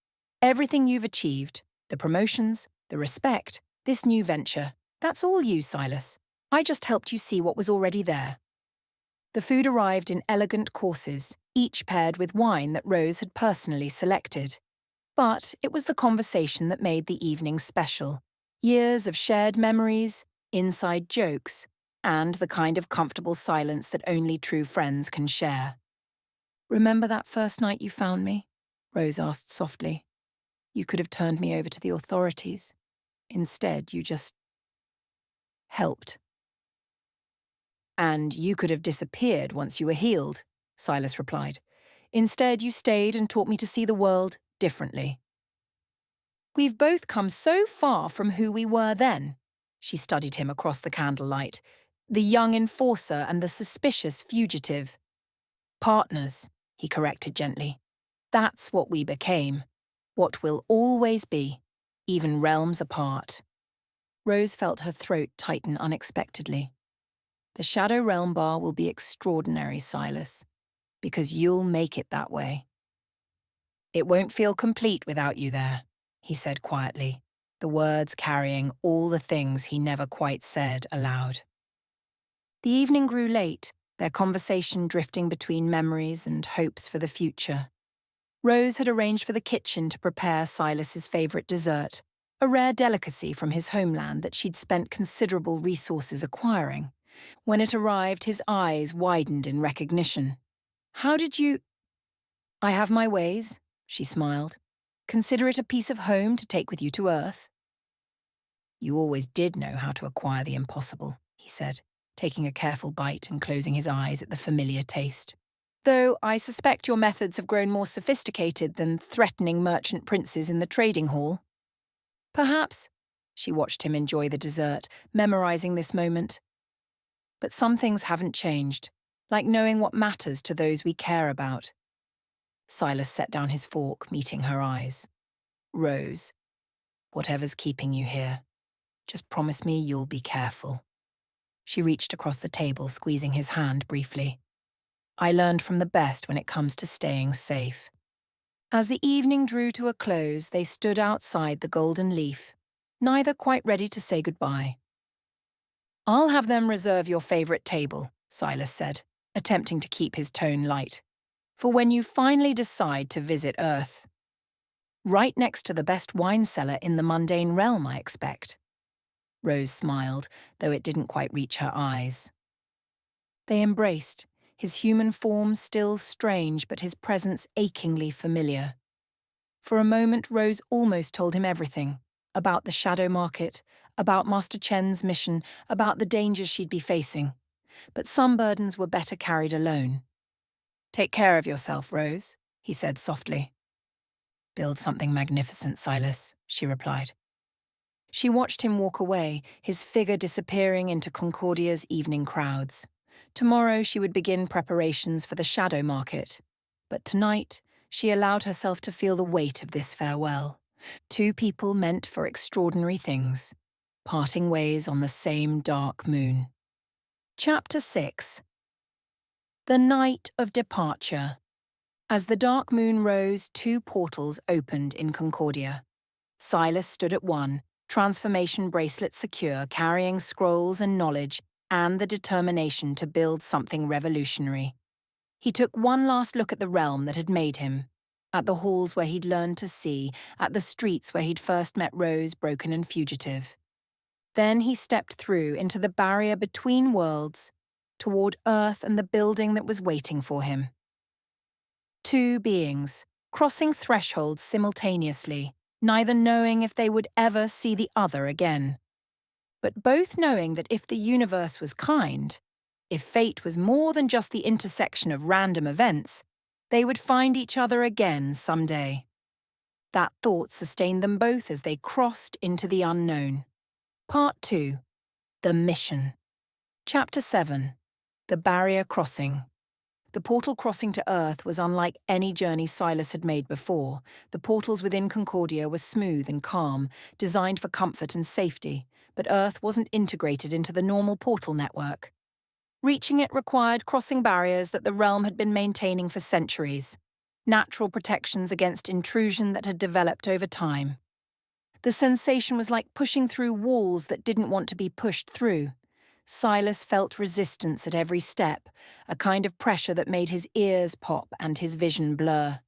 "Everything you've achieved, the promotions, the respect, this new venture, that's all you, Silas. I just helped you see what was already there." The food arrived in elegant courses, each paired with wine that Rose had personally selected. But it was the conversation that made the evening special. Years of shared memories, inside jokes, and the kind of comfortable silence that only true friends can share. "Remember that first night you found me?" Rose asked softly. "You could have turned me over to the authorities. Instead, you just helped." "And you could have disappeared once you were healed," Silas replied. "Instead, you stayed and taught me to see the world differently." "We've both come so far from who we were then." She studied him across the candlelight. "The young enforcer and the suspicious fugitive." "Partners," he corrected gently. "That's what we became. What we'll always be, even realms apart." Rose felt her throat tighten unexpectedly. "The Shadow Realm Bar will be extraordinary, Silas, because you'll make it that way." "It won't feel complete without you there," he said quietly, the words carrying all the things he never quite said aloud. The evening grew late, their conversation drifting between memories and hopes for the future. Rose had arranged for the kitchen to prepare Silas's favourite dessert, a rare delicacy from his homeland that she'd spent considerable resources acquiring. When it arrived, his eyes widened in recognition. "How did you—" "I have my ways," she smiled. "Consider it a piece of home to take with you to Earth." "You always did know how to acquire the impossible," he said, taking a careful bite and closing his eyes at the familiar taste. "Though I suspect your methods have grown more sophisticated than threatening merchant princes in the trading hall." "Perhaps." She watched him enjoy the dessert, memorizing this moment. "But some things haven't changed, like knowing what matters to those we care about." Silas set down his fork, meeting her eyes. "Rose, whatever's keeping you here, just promise me you'll be careful." She reached across the table, squeezing his hand briefly. "I learned from the best when it comes to staying safe." As the evening drew to a close, they stood outside the Golden Leaf, neither quite ready to say goodbye. "I'll have them reserve your favorite table," Silas said, attempting to keep his tone light, "for when you finally decide to visit Earth. Right next to the best wine cellar in the mundane realm, I expect." Rose smiled, though it didn't quite reach her eyes. They embraced, his human form still strange but his presence achingly familiar. For a moment, Rose almost told him everything, about the shadow market, about Master Chen's mission, about the dangers she'd be facing. But some burdens were better carried alone. "Take care of yourself, Rose," he said softly. "Build something magnificent, Silas," she replied. She watched him walk away, his figure disappearing into Concordia's evening crowds. Tomorrow she would begin preparations for the shadow market. But tonight, she allowed herself to feel the weight of this farewell. Two people meant for extraordinary things, parting ways on the same dark moon. Chapter 6. The Night of Departure. As the dark moon rose, two portals opened in Concordia. Silas stood at one, transformation bracelet secure, carrying scrolls and knowledge and the determination to build something revolutionary. He took one last look at the realm that had made him, at the halls where he'd learned to see, at the streets where he'd first met Rose, broken and fugitive. Then he stepped through into the barrier between worlds, toward Earth and the building that was waiting for him. Two beings, crossing thresholds simultaneously, neither knowing if they would ever see the other again, but both knowing that if the universe was kind, if fate was more than just the intersection of random events, they would find each other again someday. That thought sustained them both as they crossed into the unknown. Part 2. The Mission. Chapter 7. The Barrier Crossing. The portal crossing to Earth was unlike any journey Silas had made before. The portals within Concordia were smooth and calm, designed for comfort and safety, but Earth wasn't integrated into the normal portal network. Reaching it required crossing barriers that the realm had been maintaining for centuries, natural protections against intrusion that had developed over time. The sensation was like pushing through walls that didn't want to be pushed through. Silas felt resistance at every step, a kind of pressure that made his ears pop and his vision blur.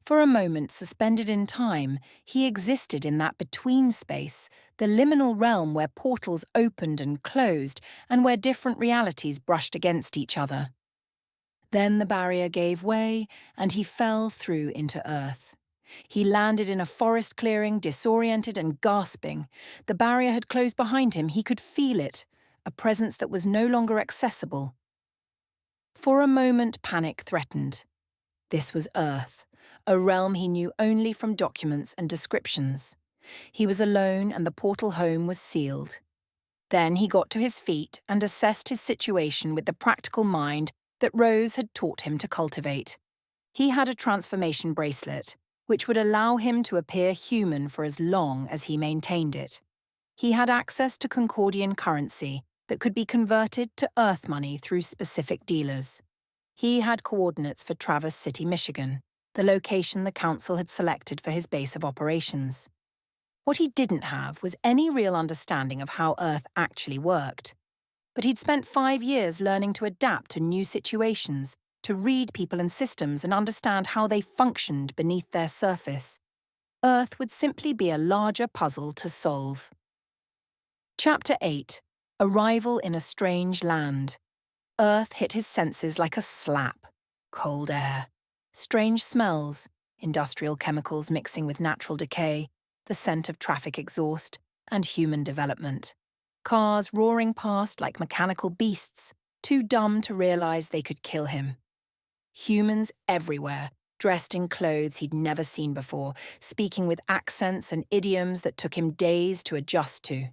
For a moment, suspended in time, he existed in that between space, the liminal realm where portals opened and closed and where different realities brushed against each other. Then the barrier gave way and he fell through into Earth. He landed in a forest clearing, disoriented and gasping. The barrier had closed behind him. He could feel it, a presence that was no longer accessible. For a moment, panic threatened. This was Earth, a realm he knew only from documents and descriptions. He was alone and the portal home was sealed. Then he got to his feet and assessed his situation with the practical mind that Rose had taught him to cultivate. He had a transformation bracelet, which would allow him to appear human for as long as he maintained it. He had access to Concordian currency that could be converted to Earth money through specific dealers. He had coordinates for Traverse City, Michigan, the location the council had selected for his base of operations. What he didn't have was any real understanding of how Earth actually worked. But he'd spent 5 years learning to adapt to new situations, to read people and systems and understand how they functioned beneath their surface. Earth would simply be a larger puzzle to solve. Chapter 8. Arrival in a strange land. Earth hit his senses like a slap. Cold air, strange smells, industrial chemicals mixing with natural decay, the scent of traffic exhaust, and human development. Cars roaring past like mechanical beasts, too dumb to realize they could kill him. Humans everywhere, dressed in clothes he'd never seen before, speaking with accents and idioms that took him days to adjust to.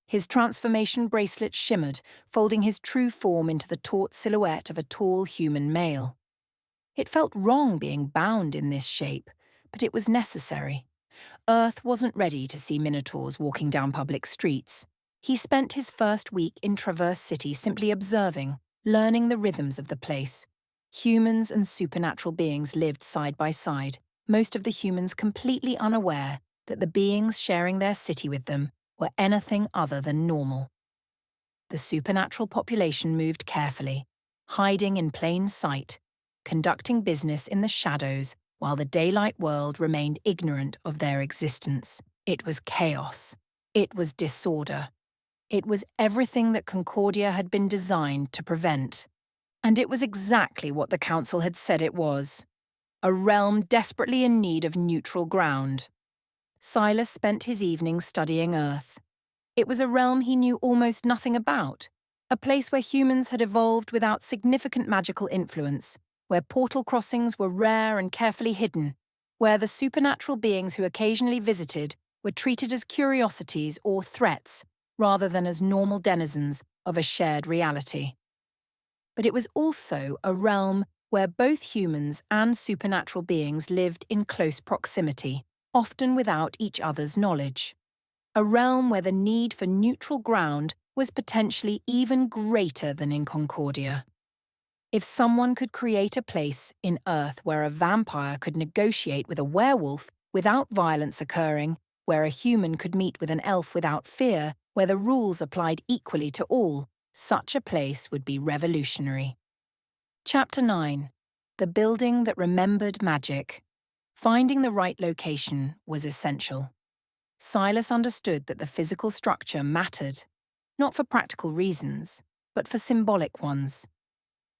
His transformation bracelet shimmered, folding his true form into the taut silhouette of a tall human male. It felt wrong being bound in this shape, but it was necessary. Earth wasn't ready to see minotaurs walking down public streets. He spent his first week in Traverse City simply observing, learning the rhythms of the place. Humans and supernatural beings lived side by side, most of the humans completely unaware that the beings sharing their city with them were anything other than normal. The supernatural population moved carefully, hiding in plain sight, conducting business in the shadows while the daylight world remained ignorant of their existence. It was chaos. It was disorder. It was everything that Concordia had been designed to prevent. And it was exactly what the Council had said it was. A realm desperately in need of neutral ground. Silas spent his evenings studying Earth. It was a realm he knew almost nothing about, a place where humans had evolved without significant magical influence, where portal crossings were rare and carefully hidden, where the supernatural beings who occasionally visited were treated as curiosities or threats rather than as normal denizens of a shared reality. But it was also a realm where both humans and supernatural beings lived in close proximity, often without each other's knowledge. A realm where the need for neutral ground was potentially even greater than in Concordia. If someone could create a place in Earth where a vampire could negotiate with a werewolf without violence occurring, where a human could meet with an elf without fear, where the rules applied equally to all, such a place would be revolutionary. Chapter 9. The Building That Remembered Magic. Finding the right location was essential. Silas understood that the physical structure mattered, not for practical reasons, but for symbolic ones.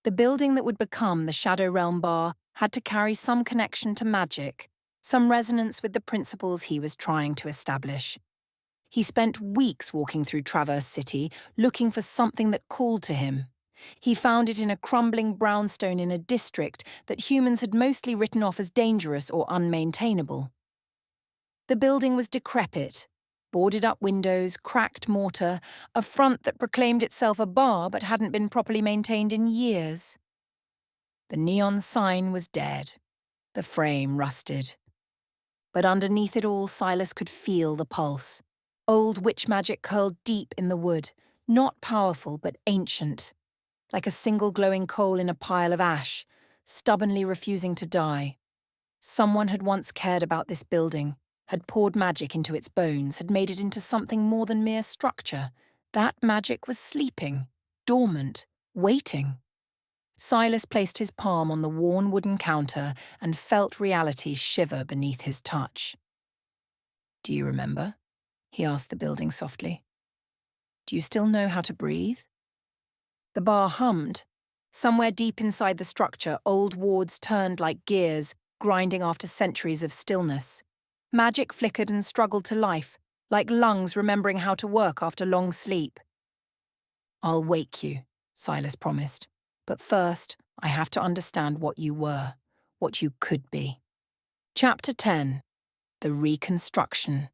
The building that would become the Shadow Realm Bar had to carry some connection to magic, some resonance with the principles he was trying to establish. He spent weeks walking through Traverse City, looking for something that called to him. He found it in a crumbling brownstone in a district that humans had mostly written off as dangerous or unmaintainable. The building was decrepit, boarded-up windows, cracked mortar, a front that proclaimed itself a bar but hadn't been properly maintained in years. The neon sign was dead, the frame rusted. But underneath it all, Silas could feel the pulse. Old witch magic curled deep in the wood, not powerful but ancient, like a single glowing coal in a pile of ash, stubbornly refusing to die. Someone had once cared about this building, had poured magic into its bones, had made it into something more than mere structure. That magic was sleeping, dormant, waiting. Silas placed his palm on the worn wooden counter and felt reality shiver beneath his touch. "Do you remember?" he asked the building softly. "Do you still know how to breathe?" The bar hummed. Somewhere deep inside the structure, old wards turned like gears, grinding after centuries of stillness. Magic flickered and struggled to life, like lungs remembering how to work after long sleep. "I'll wake you," Silas promised. "But first, I have to understand what you were, what you could be." Chapter 10. The Reconstruction.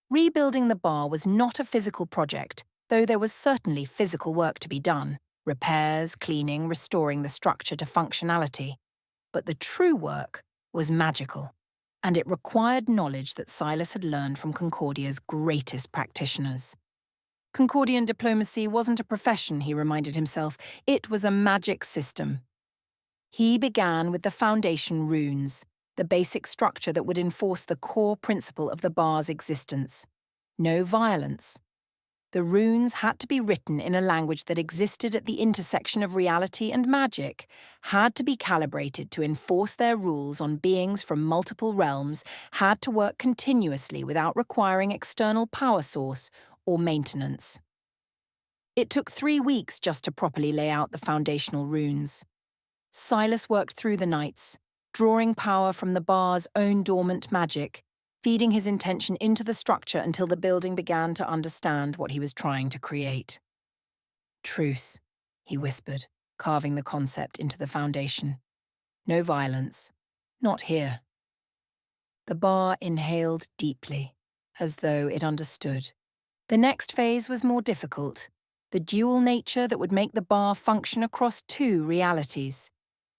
Rebuilding the bar was not a physical project, though there was certainly physical work to be done. Repairs, cleaning, restoring the structure to functionality. But the true work was magical, and it required knowledge that Silas had learned from Concordia's greatest practitioners. Concordian diplomacy wasn't a profession, he reminded himself. It was a magic system. He began with the foundation runes, the basic structure that would enforce the core principle of the bar's existence. No violence. The runes had to be written in a language that existed at the intersection of reality and magic, had to be calibrated to enforce their rules on beings from multiple realms, had to work continuously without requiring external power source or maintenance. It took 3 weeks just to properly lay out the foundational runes. Silas worked through the nights, drawing power from the bar's own dormant magic, feeding his intention into the structure until the building began to understand what he was trying to create. "Truce," he whispered, carving the concept into the foundation. "No violence. Not here." The bar inhaled deeply, as though it understood. The next phase was more difficult, the dual nature that would make the bar function across 2 realities.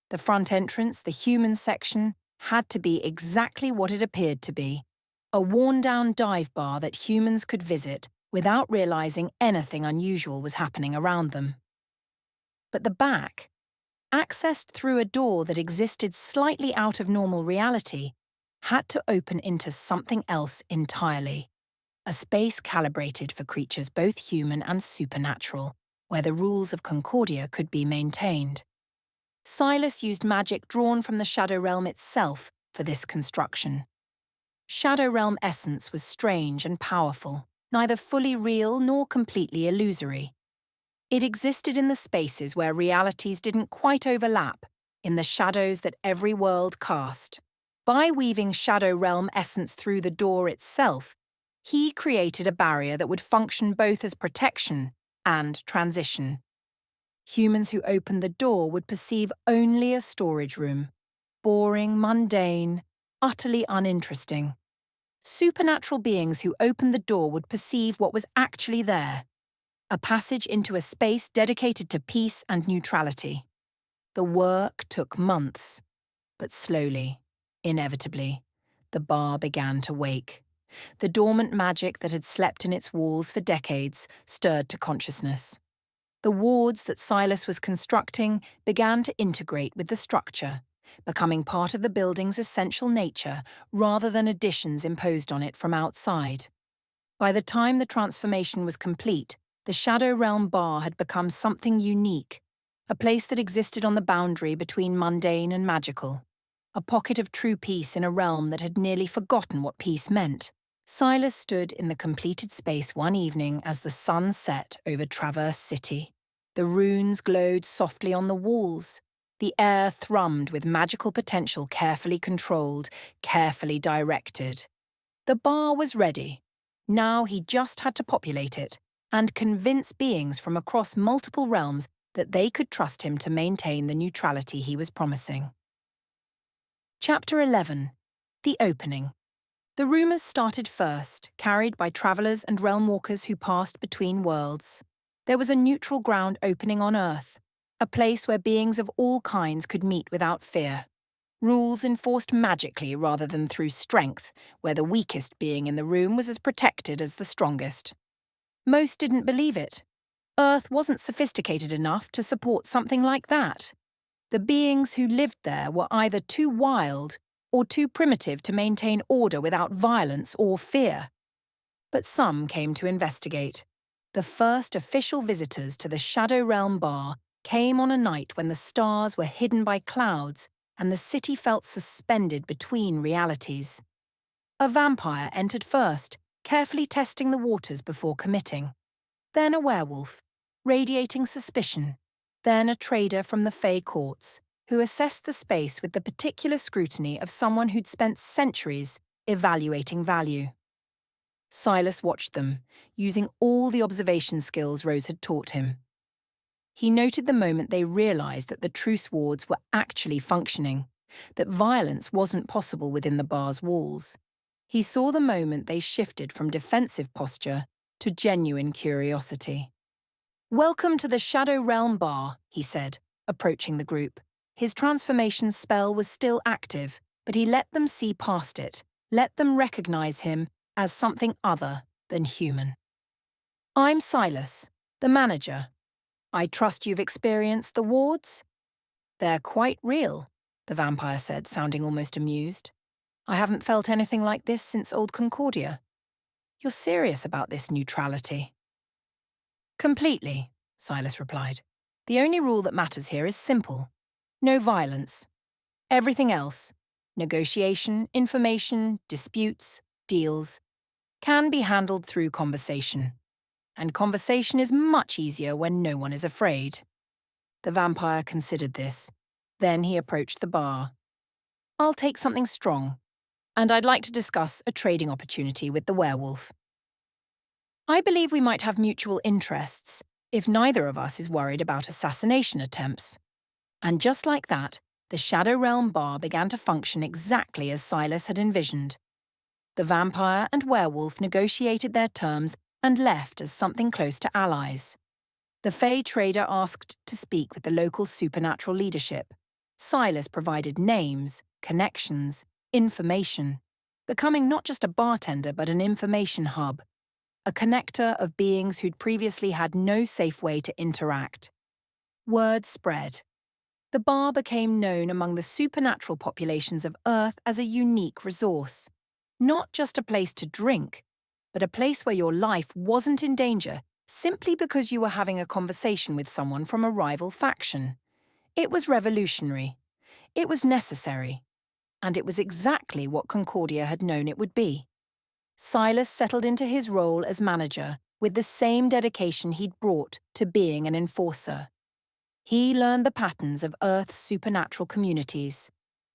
The front entrance, the human section, had to be exactly what it appeared to be, a worn-down dive bar that humans could visit without realizing anything unusual was happening around them. But the back, accessed through a door that existed slightly out of normal reality, had to open into something else entirely. A space calibrated for creatures both human and supernatural, where the rules of Concordia could be maintained. Silas used magic drawn from the Shadow Realm itself for this construction. Shadow Realm essence was strange and powerful, neither fully real nor completely illusory. It existed in the spaces where realities didn't quite overlap, in the shadows that every world cast. By weaving Shadow Realm essence through the door itself, he created a barrier that would function both as protection and transition. Humans who opened the door would perceive only a storage room, boring, mundane, utterly uninteresting. Supernatural beings who opened the door would perceive what was actually there, a passage into a space dedicated to peace and neutrality. The work took months, but slowly, inevitably, the bar began to wake. The dormant magic that had slept in its walls for decades stirred to consciousness. The wards that Silas was constructing began to integrate with the structure, becoming part of the building's essential nature rather than additions imposed on it from outside. By the time the transformation was complete, the Shadow Realm bar had become something unique, a place that existed on the boundary between mundane and magical, a pocket of true peace in a realm that had nearly forgotten what peace meant. Silas stood in the completed space one evening as the sun set over Traverse City. The runes glowed softly on the walls. The air thrummed with magical potential carefully controlled, carefully directed. The bar was ready. Now he just had to populate it and convince beings from across multiple realms that they could trust him to maintain the neutrality he was promising. Chapter 11. The Opening. The rumours started first, carried by travellers and realm walkers who passed between worlds. There was a neutral ground opening on Earth, a place where beings of all kinds could meet without fear. Rules enforced magically rather than through strength, where the weakest being in the room was as protected as the strongest. Most didn't believe it. Earth wasn't sophisticated enough to support something like that. The beings who lived there were either too wild or too primitive to maintain order without violence or fear. But some came to investigate. The first official visitors to the Shadow Realm bar came on a night when the stars were hidden by clouds and the city felt suspended between realities. A vampire entered first, carefully testing the waters before committing. Then a werewolf, radiating suspicion. Then a trader from the Fey courts, who assessed the space with the particular scrutiny of someone who'd spent centuries evaluating value. Silas watched them, using all the observation skills Rose had taught him. He noted the moment they realised that the truce wards were actually functioning, that violence wasn't possible within the bar's walls. He saw the moment they shifted from defensive posture to genuine curiosity. "Welcome to the Shadow Realm bar," he said, approaching the group. His transformation spell was still active, but he let them see past it, let them recognise him as something other than human. "I'm Silas, the manager. I trust you've experienced the wards?" "They're quite real," the vampire said, sounding almost amused. "I haven't felt anything like this since old Concordia. You're serious about this neutrality?" "Completely," Silas replied. "The only rule that matters here is simple. No violence. Everything else, negotiation, information, disputes, deals, can be handled through conversation. and conversation is much easier when no one is afraid. The vampire considered this. Then he approached the bar. I'll take something strong, and I'd like to discuss a trading opportunity with the werewolf. I believe we might have mutual interests if neither of us is worried about assassination attempts. And just like that, the Shadow Realm bar began to function exactly as Silas had envisioned. The vampire and werewolf negotiated their terms and left as something close to allies. The Fey trader asked to speak with the local supernatural leadership. Silas provided names, connections, information, becoming not just a bartender but an information hub, a connector of beings who'd previously had no safe way to interact. Word spread. The bar became known among the supernatural populations of Earth as a unique resource. Not just a place to drink, but a place where your life wasn't in danger simply because you were having a conversation with someone from a rival faction. It was revolutionary. It was necessary. And it was exactly what Concordia had known it would be. Silas settled into his role as manager with the same dedication he'd brought to being an enforcer. He learned the patterns of Earth's supernatural communities.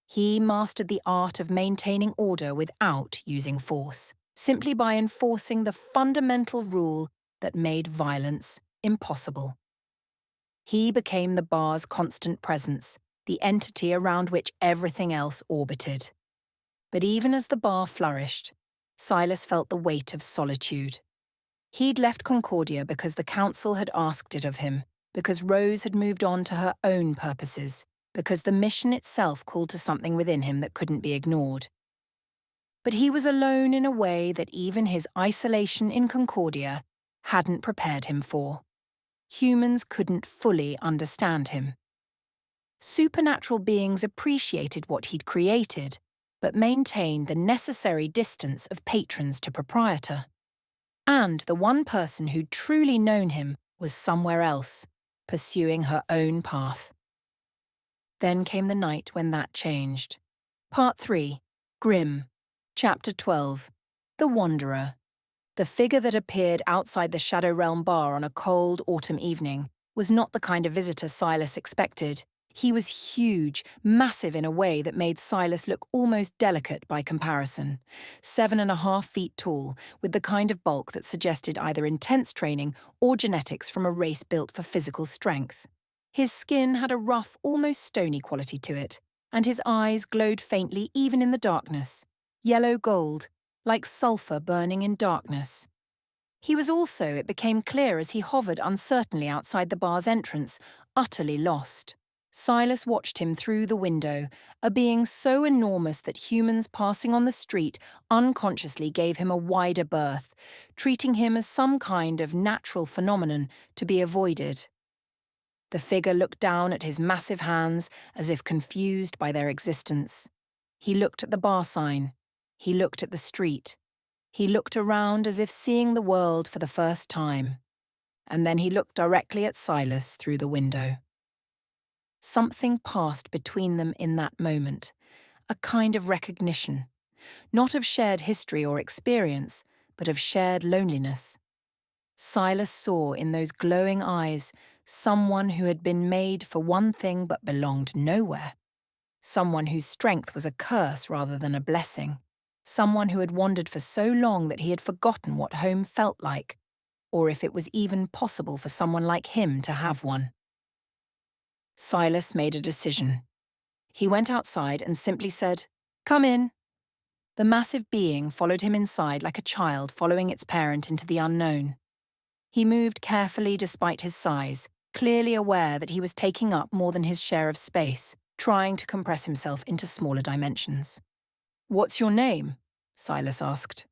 He mastered the art of maintaining order without using force, simply by enforcing the fundamental rule that made violence impossible. He became the bar's constant presence, the entity around which everything else orbited. But even as the bar flourished, Silas felt the weight of solitude. He'd left Concordia because the council had asked it of him, because Rose had moved on to her own purposes, because the mission itself called to something within him that couldn't be ignored. But he was alone in a way that even his isolation in Concordia hadn't prepared him for. Humans couldn't fully understand him. Supernatural beings appreciated what he'd created, but maintained the necessary distance of patrons to proprietor. And the one person who'd truly known him was somewhere else, pursuing her own path. Then came the night when that changed. Part 3, Grimm. Chapter 12, The Wanderer. The figure that appeared outside the Shadow Realm bar on a cold autumn evening was not the kind of visitor Silas expected. He was huge, massive in a way that made Silas look almost delicate by comparison. 7.5 feet tall, with the kind of bulk that suggested either intense training or genetics from a race built for physical strength. His skin had a rough, almost stony quality to it, and his eyes glowed faintly even in the darkness. Yellow gold, like sulphur burning in darkness. He was also, it became clear as he hovered uncertainly outside the bar's entrance, utterly lost. Silas watched him through the window, a being so enormous that humans passing on the street unconsciously gave him a wider berth, treating him as some kind of natural phenomenon to be avoided. The figure looked down at his massive hands as if confused by their existence. He looked at the bar sign. He looked at the street. He looked around as if seeing the world for the first time. And then he looked directly at Silas through the window. Something passed between them in that moment, a kind of recognition, not of shared history or experience, but of shared loneliness. Silas saw in those glowing eyes someone who had been made for one thing but belonged nowhere. Someone whose strength was a curse rather than a blessing. Someone who had wandered for so long that he had forgotten what home felt like, or if it was even possible for someone like him to have one. Silas made a decision. He went outside and simply said, "Come in." The massive being followed him inside like a child following its parent into the unknown. He moved carefully despite his size, clearly aware that he was taking up more than his share of space, trying to compress himself into smaller dimensions. "What's your name?" Silas asked.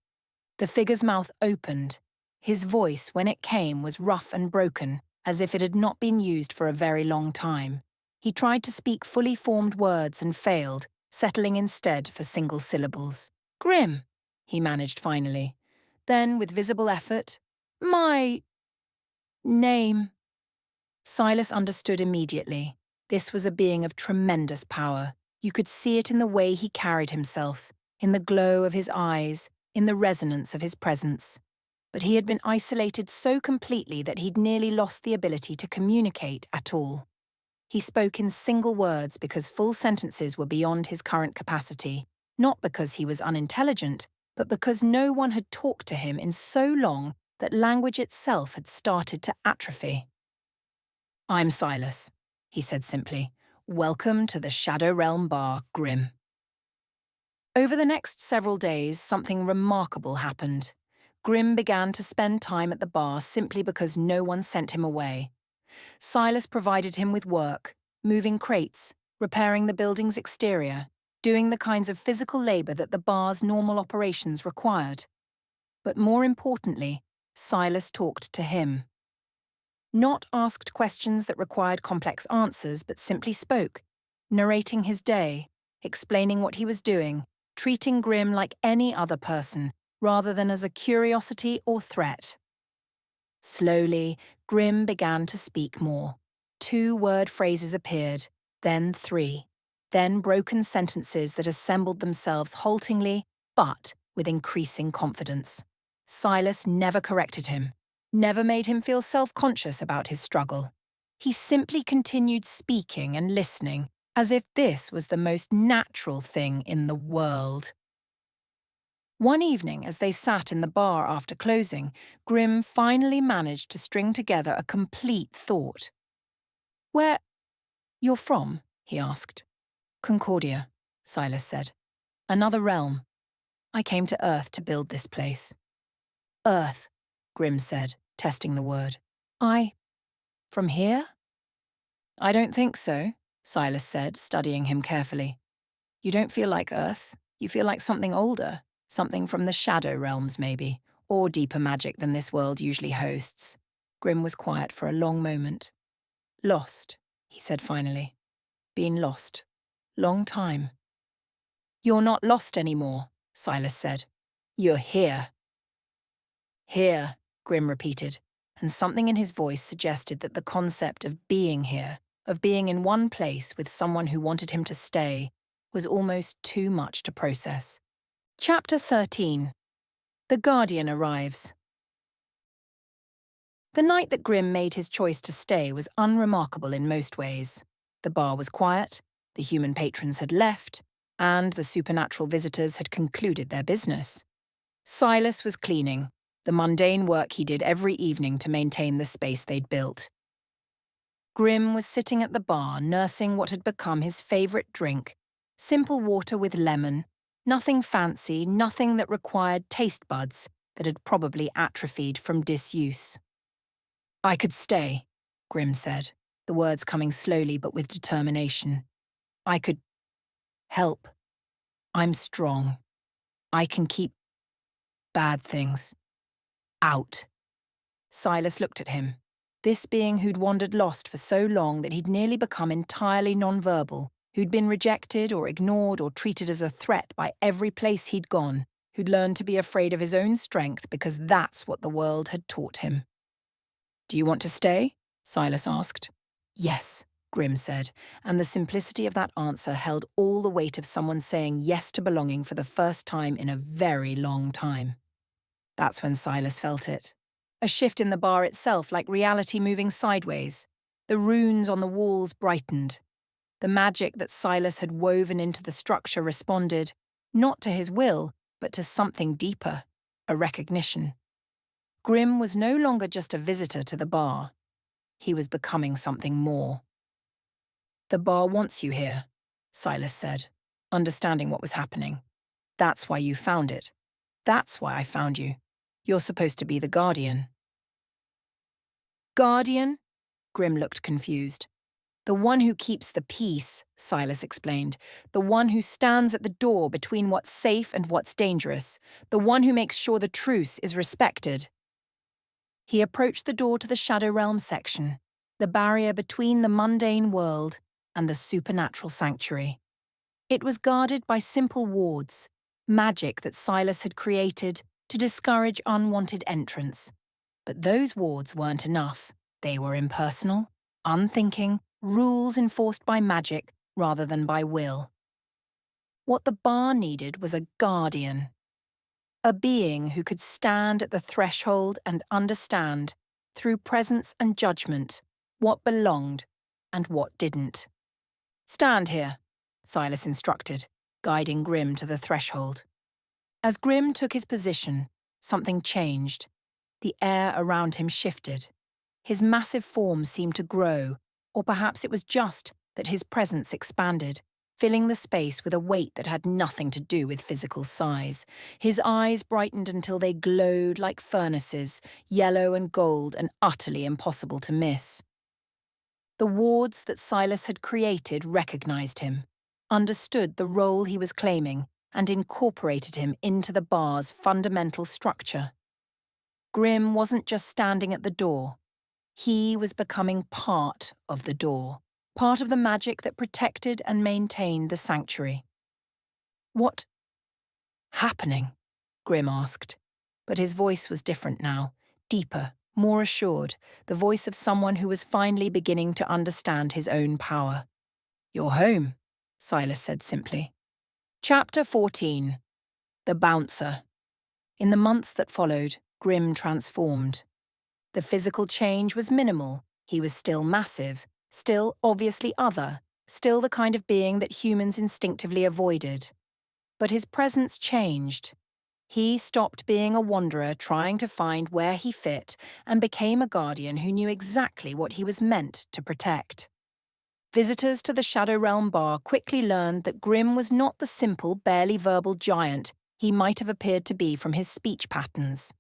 The figure's mouth opened. His voice, when it came, was rough and broken, as if it had not been used for a very long time. He tried to speak fully formed words and failed, settling instead for single syllables. "Grimm," he managed finally. Then, with visible effort, "My name." Silas understood immediately. This was a being of tremendous power. You could see it in the way he carried himself, in the glow of his eyes, in the resonance of his presence. but he had been isolated so completely that he'd nearly lost the ability to communicate at all. He spoke in single words because full sentences were beyond his current capacity, not because he was unintelligent, but because no one had talked to him in so long that language itself had started to atrophy. "I'm Silas," he said simply. "Welcome to the Shadow Realm Bar, Grim." Over the next several days, something remarkable happened. Grim began to spend time at the bar simply because no one sent him away. Silas provided him with work, moving crates, repairing the building's exterior, doing the kinds of physical labor that the bar's normal operations required. But more importantly, Silas talked to him. Not asked questions that required complex answers, but simply spoke, narrating his day, explaining what he was doing, treating Grim like any other person, rather than as a curiosity or threat. Slowly, Grim began to speak more. 2-word phrases appeared, then 3, then broken sentences that assembled themselves haltingly, but with increasing confidence. Silas never corrected him, never made him feel self-conscious about his struggle. He simply continued speaking and listening, as if this was the most natural thing in the world. One evening, as they sat in the bar after closing, Grim finally managed to string together a complete thought. "Where you're from?" he asked. "Concordia," Silas said. "Another realm. I came to Earth to build this place." "Earth," Grim said, testing the word. From here?" "I don't think so," Silas said, studying him carefully. "You don't feel like Earth. You feel like something older, something from the Shadow Realms, maybe, or deeper magic than this world usually hosts." Grim was quiet for a long moment. "Lost," he said finally. "Been lost. Long time." "You're not lost anymore," Silas said. "You're here." "Here," Grim repeated, and something in his voice suggested that the concept of being here, of being in one place with someone who wanted him to stay, was almost too much to process. Chapter 13. The Guardian arrives. The night that Grim made his choice to stay was unremarkable in most ways. The bar was quiet, the human patrons had left, and the supernatural visitors had concluded their business. Silas was cleaning, the mundane work he did every evening to maintain the space they'd built. Grim was sitting at the bar nursing what had become his favourite drink, simple water with lemon, nothing fancy, nothing that required taste buds that had probably atrophied from disuse. "I could stay," Grim said, the words coming slowly but with determination. "I could help. I'm strong. I can keep bad things out." Silas looked at him, this being who'd wandered lost for so long that he'd nearly become entirely nonverbal, who'd been rejected or ignored or treated as a threat by every place he'd gone, who'd learned to be afraid of his own strength because that's what the world had taught him. "Do you want to stay?" Silas asked. "Yes," Grim said, and the simplicity of that answer held all the weight of someone saying yes to belonging for the first time in a very long time. That's when Silas felt it. A shift in the bar itself, like reality moving sideways. The runes on the walls brightened. The magic that Silas had woven into the structure responded, not to his will, but to something deeper, a recognition. Grim was no longer just a visitor to the bar. He was becoming something more. "The bar wants you here," Silas said, understanding what was happening. "That's why you found it. That's why I found you. You're supposed to be the Guardian." "Guardian?" Grim looked confused. "The one who keeps the peace," Silas explained. "The one who stands at the door between what's safe and what's dangerous. The one who makes sure the truce is respected." He approached the door to the Shadow Realm section, the barrier between the mundane world and the supernatural sanctuary. It was guarded by simple wards, magic that Silas had created to discourage unwanted entrance. But those wards weren't enough. They were impersonal, unthinking, rules enforced by magic rather than by will. What the bar needed was a guardian. A being who could stand at the threshold and understand, through presence and judgment, what belonged and what didn't. "Stand here," Silas instructed, guiding Grim to the threshold. As Grim took his position, something changed. The air around him shifted. His massive form seemed to grow, or perhaps it was just that his presence expanded, filling the space with a weight that had nothing to do with physical size. His eyes brightened until they glowed like furnaces, yellow and gold and utterly impossible to miss. The wards that Silas had created recognized him, understood the role he was claiming, and incorporated him into the bar's fundamental structure. Grim wasn't just standing at the door. He was becoming part of the door, part of the magic that protected and maintained the sanctuary. "What happening?" Grim asked, but his voice was different now, deeper, more assured, the voice of someone who was finally beginning to understand his own power. "You're home," Silas said simply. Chapter 14. The Bouncer. In the months that followed, Grim transformed. The physical change was minimal. He was still massive, still obviously other, still the kind of being that humans instinctively avoided. But his presence changed. He stopped being a wanderer trying to find where he fit and became a guardian who knew exactly what he was meant to protect. Visitors to the Shadow Realm bar quickly learned that Grim was not the simple, barely verbal giant he might have appeared to be from his speech patterns.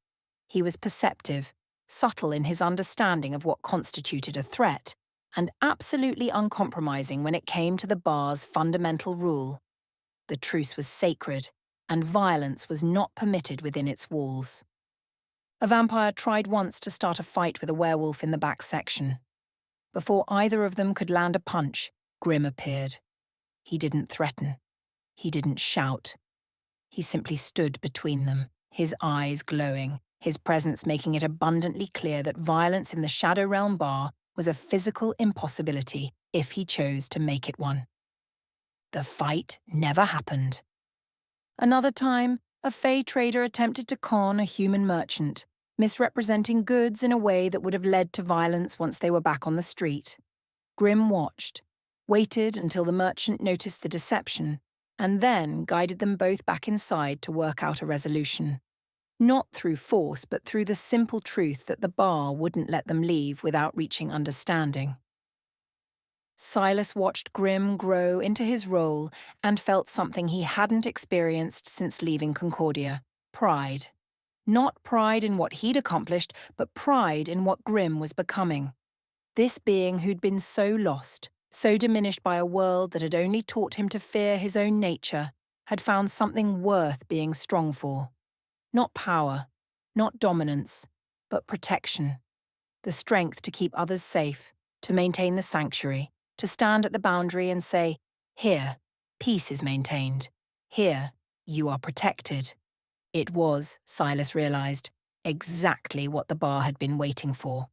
He was perceptive, subtle in his understanding of what constituted a threat, and absolutely uncompromising when it came to the bar's fundamental rule. The truce was sacred, and violence was not permitted within its walls. A vampire tried once to start a fight with a werewolf in the back section. Before either of them could land a punch, Grim appeared. He didn't threaten. He didn't shout. He simply stood between them, his eyes glowing, his presence making it abundantly clear that violence in the Shadow Realm bar was a physical impossibility if he chose to make it one. The fight never happened. Another time, a Fey trader attempted to con a human merchant, misrepresenting goods in a way that would have led to violence once they were back on the street. Grim watched, waited until the merchant noticed the deception, and then guided them both back inside to work out a resolution. Not through force, but through the simple truth that the bar wouldn't let them leave without reaching understanding. Silas watched Grim grow into his role and felt something he hadn't experienced since leaving Concordia: pride. Not pride in what he'd accomplished, but pride in what Grim was becoming. This being who'd been so lost, so diminished by a world that had only taught him to fear his own nature, had found something worth being strong for. Not power, not dominance, but protection. The strength to keep others safe, to maintain the sanctuary, to stand at the boundary and say, "Here, peace is maintained. Here, you are protected." It was, Silas realized, exactly what the bar had been waiting for.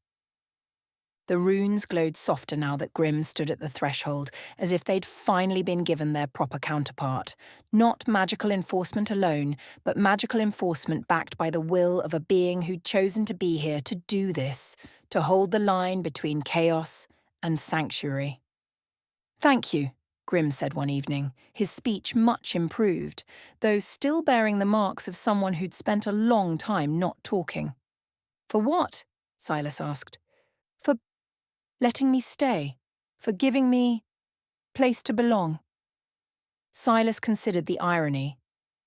The runes glowed softer now that Grim stood at the threshold, as if they'd finally been given their proper counterpart. Not magical enforcement alone, but magical enforcement backed by the will of a being who'd chosen to be here to do this, to hold the line between chaos and sanctuary. "Thank you," Grim said one evening, his speech much improved, though still bearing the marks of someone who'd spent a long time not talking. "For what?" Silas asked. "For letting me stay, for giving me place to belong." Silas considered the irony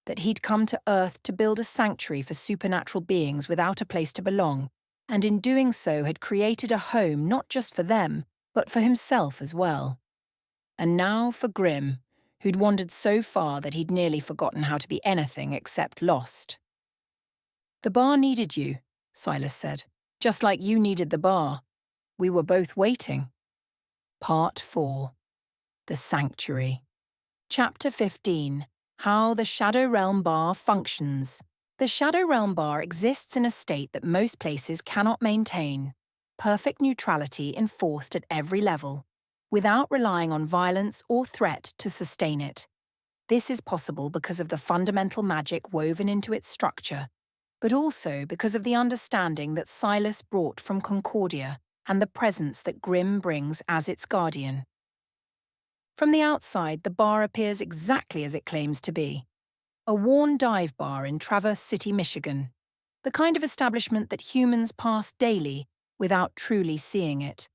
that he'd come to Earth to build a sanctuary for supernatural beings without a place to belong, and in doing so had created a home not just for them, but for himself as well. And now for Grim, who'd wandered so far that he'd nearly forgotten how to be anything except lost. "The bar needed you," Silas said, "just like you needed the bar. We were both waiting." Part 4. The Sanctuary. Chapter 15. How the Shadow Realm Bar Functions. The Shadow Realm Bar exists in a state that most places cannot maintain. Perfect neutrality enforced at every level, without relying on violence or threat to sustain it. This is possible because of the fundamental magic woven into its structure, but also because of the understanding that Silas brought from Concordia and the presence that Grimm brings as its guardian. From the outside, the bar appears exactly as it claims to be. A worn dive bar in Traverse City, Michigan. The kind of establishment that humans pass daily without truly seeing it.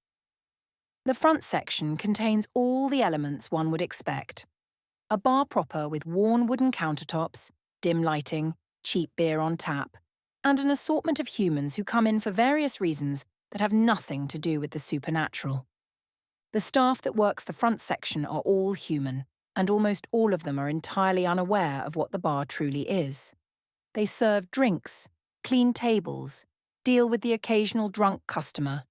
The front section contains all the elements one would expect. A bar proper with worn wooden countertops, dim lighting, cheap beer on tap, and an assortment of humans who come in for various reasons that have nothing to do with the supernatural. The staff that works the front section are all human, and almost all of them are entirely unaware of what the bar truly is. They serve drinks, clean tables, deal with the occasional drunk customer,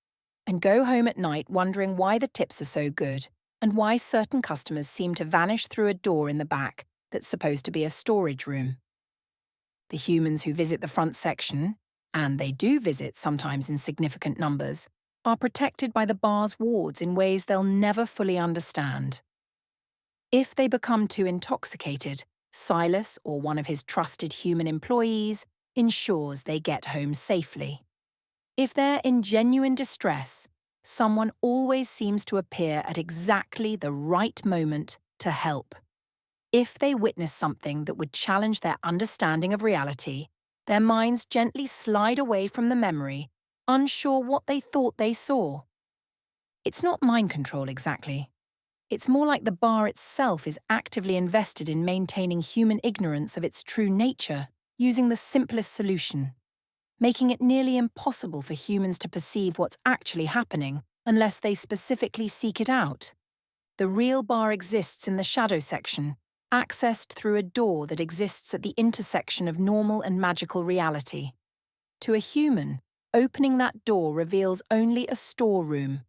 and go home at night wondering why the tips are so good and why certain customers seem to vanish through a door in the back that's supposed to be a storage room. The humans who visit the front section, and they do visit sometimes in significant numbers, are protected by the bar's wards in ways they'll never fully understand. If they become too intoxicated, Silas or one of his trusted human employees ensures they get home safely. If they're in genuine distress, someone always seems to appear at exactly the right moment to help. If they witness something that would challenge their understanding of reality, their minds gently slide away from the memory, unsure what they thought they saw. It's not mind control exactly. It's more like the bar itself is actively invested in maintaining human ignorance of its true nature, using the simplest solution, making it nearly impossible for humans to perceive what's actually happening unless they specifically seek it out. The real bar exists in the shadow section, accessed through a door that exists at the intersection of normal and magical reality. To a human, opening that door reveals only a storeroom,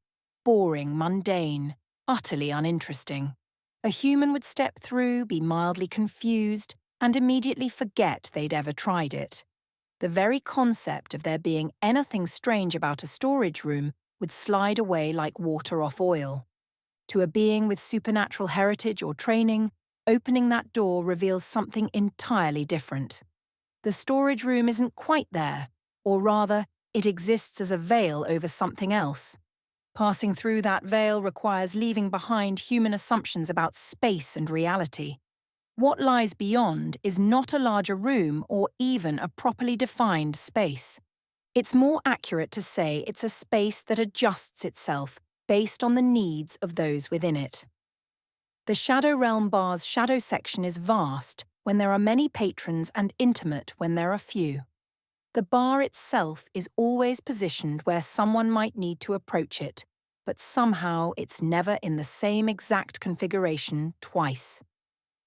boring, mundane, utterly uninteresting. A human would step through, be mildly confused, and immediately forget they'd ever tried it. The very concept of there being anything strange about a storage room would slide away like water off oil. To a being with supernatural heritage or training, opening that door reveals something entirely different. The storage room isn't quite there, or rather, it exists as a veil over something else. Passing through that veil requires leaving behind human assumptions about space and reality. What lies beyond is not a larger room or even a properly defined space. It's more accurate to say it's a space that adjusts itself based on the needs of those within it. The Shadow Realm Bar's shadow section is vast when there are many patrons and intimate when there are few. The bar itself is always positioned where someone might need to approach it, but somehow it's never in the same exact configuration twice.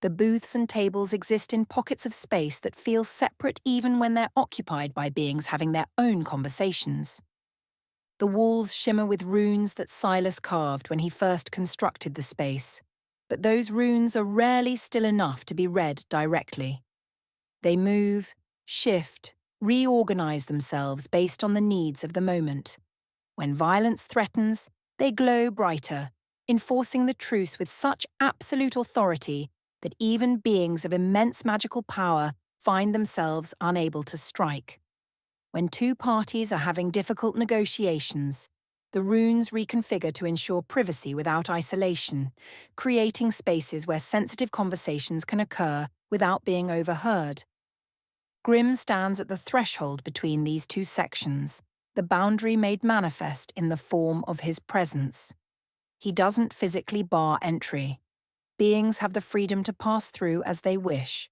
The booths and tables exist in pockets of space that feel separate even when they're occupied by beings having their own conversations. The walls shimmer with runes that Silas carved when he first constructed the space, but those runes are rarely still enough to be read directly. They move, shift, reorganize themselves based on the needs of the moment. When violence threatens, they glow brighter, enforcing the truce with such absolute authority that even beings of immense magical power find themselves unable to strike. When two parties are having difficult negotiations, the runes reconfigure to ensure privacy without isolation, creating spaces where sensitive conversations can occur without being overheard. Grimm stands at the threshold between these two sections, the boundary made manifest in the form of his presence. He doesn't physically bar entry. Beings have the freedom to pass through as they wish.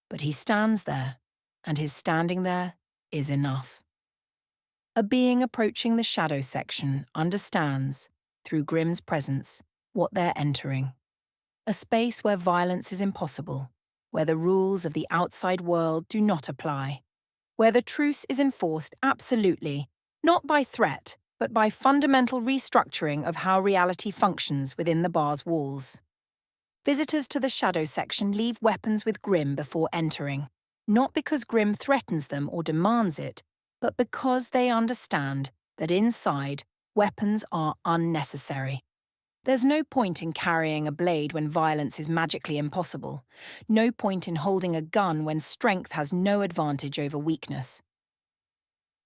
But he stands there, and his standing there is enough. A being approaching the shadow section understands, through Grimm's presence, what they're entering. A space where violence is impossible, where the rules of the outside world do not apply, where the truce is enforced absolutely, not by threat, but by fundamental restructuring of how reality functions within the bar's walls. Visitors to the shadow section leave weapons with Grimm before entering, not because Grimm threatens them or demands it, but because they understand that inside, weapons are unnecessary. There's no point in carrying a blade when violence is magically impossible. No point in holding a gun when strength has no advantage over weakness.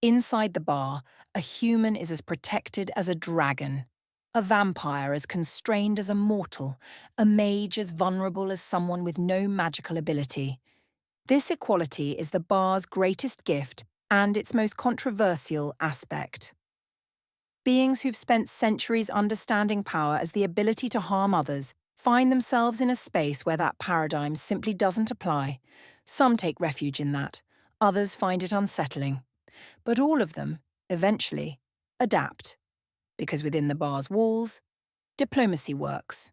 Inside the bar, a human is as protected as a dragon, a vampire as constrained as a mortal, a mage as vulnerable as someone with no magical ability. This equality is the bar's greatest gift and its most controversial aspect. Beings who've spent centuries understanding power as the ability to harm others find themselves in a space where that paradigm simply doesn't apply. Some take refuge in that, others find it unsettling. But all of them, eventually, adapt, because within the bar's walls, diplomacy works.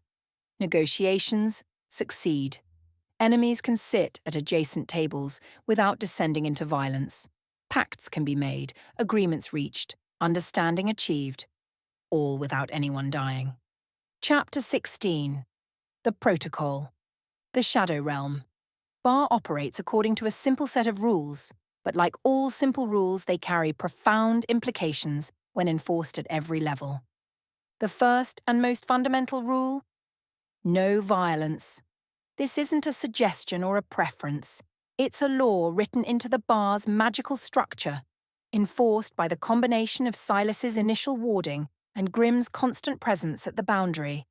Negotiations succeed. Enemies can sit at adjacent tables without descending into violence. Pacts can be made, agreements reached, understanding achieved, all without anyone dying. Chapter 16. The Protocol. The Shadow Realm. Bar operates according to a simple set of rules, but like all simple rules, they carry profound implications when enforced at every level. The first and most fundamental rule: no violence. This isn't a suggestion or a preference. It's a law written into the bar's magical structure, enforced by the combination of Silas's initial warding and Grimm's constant presence at the boundary.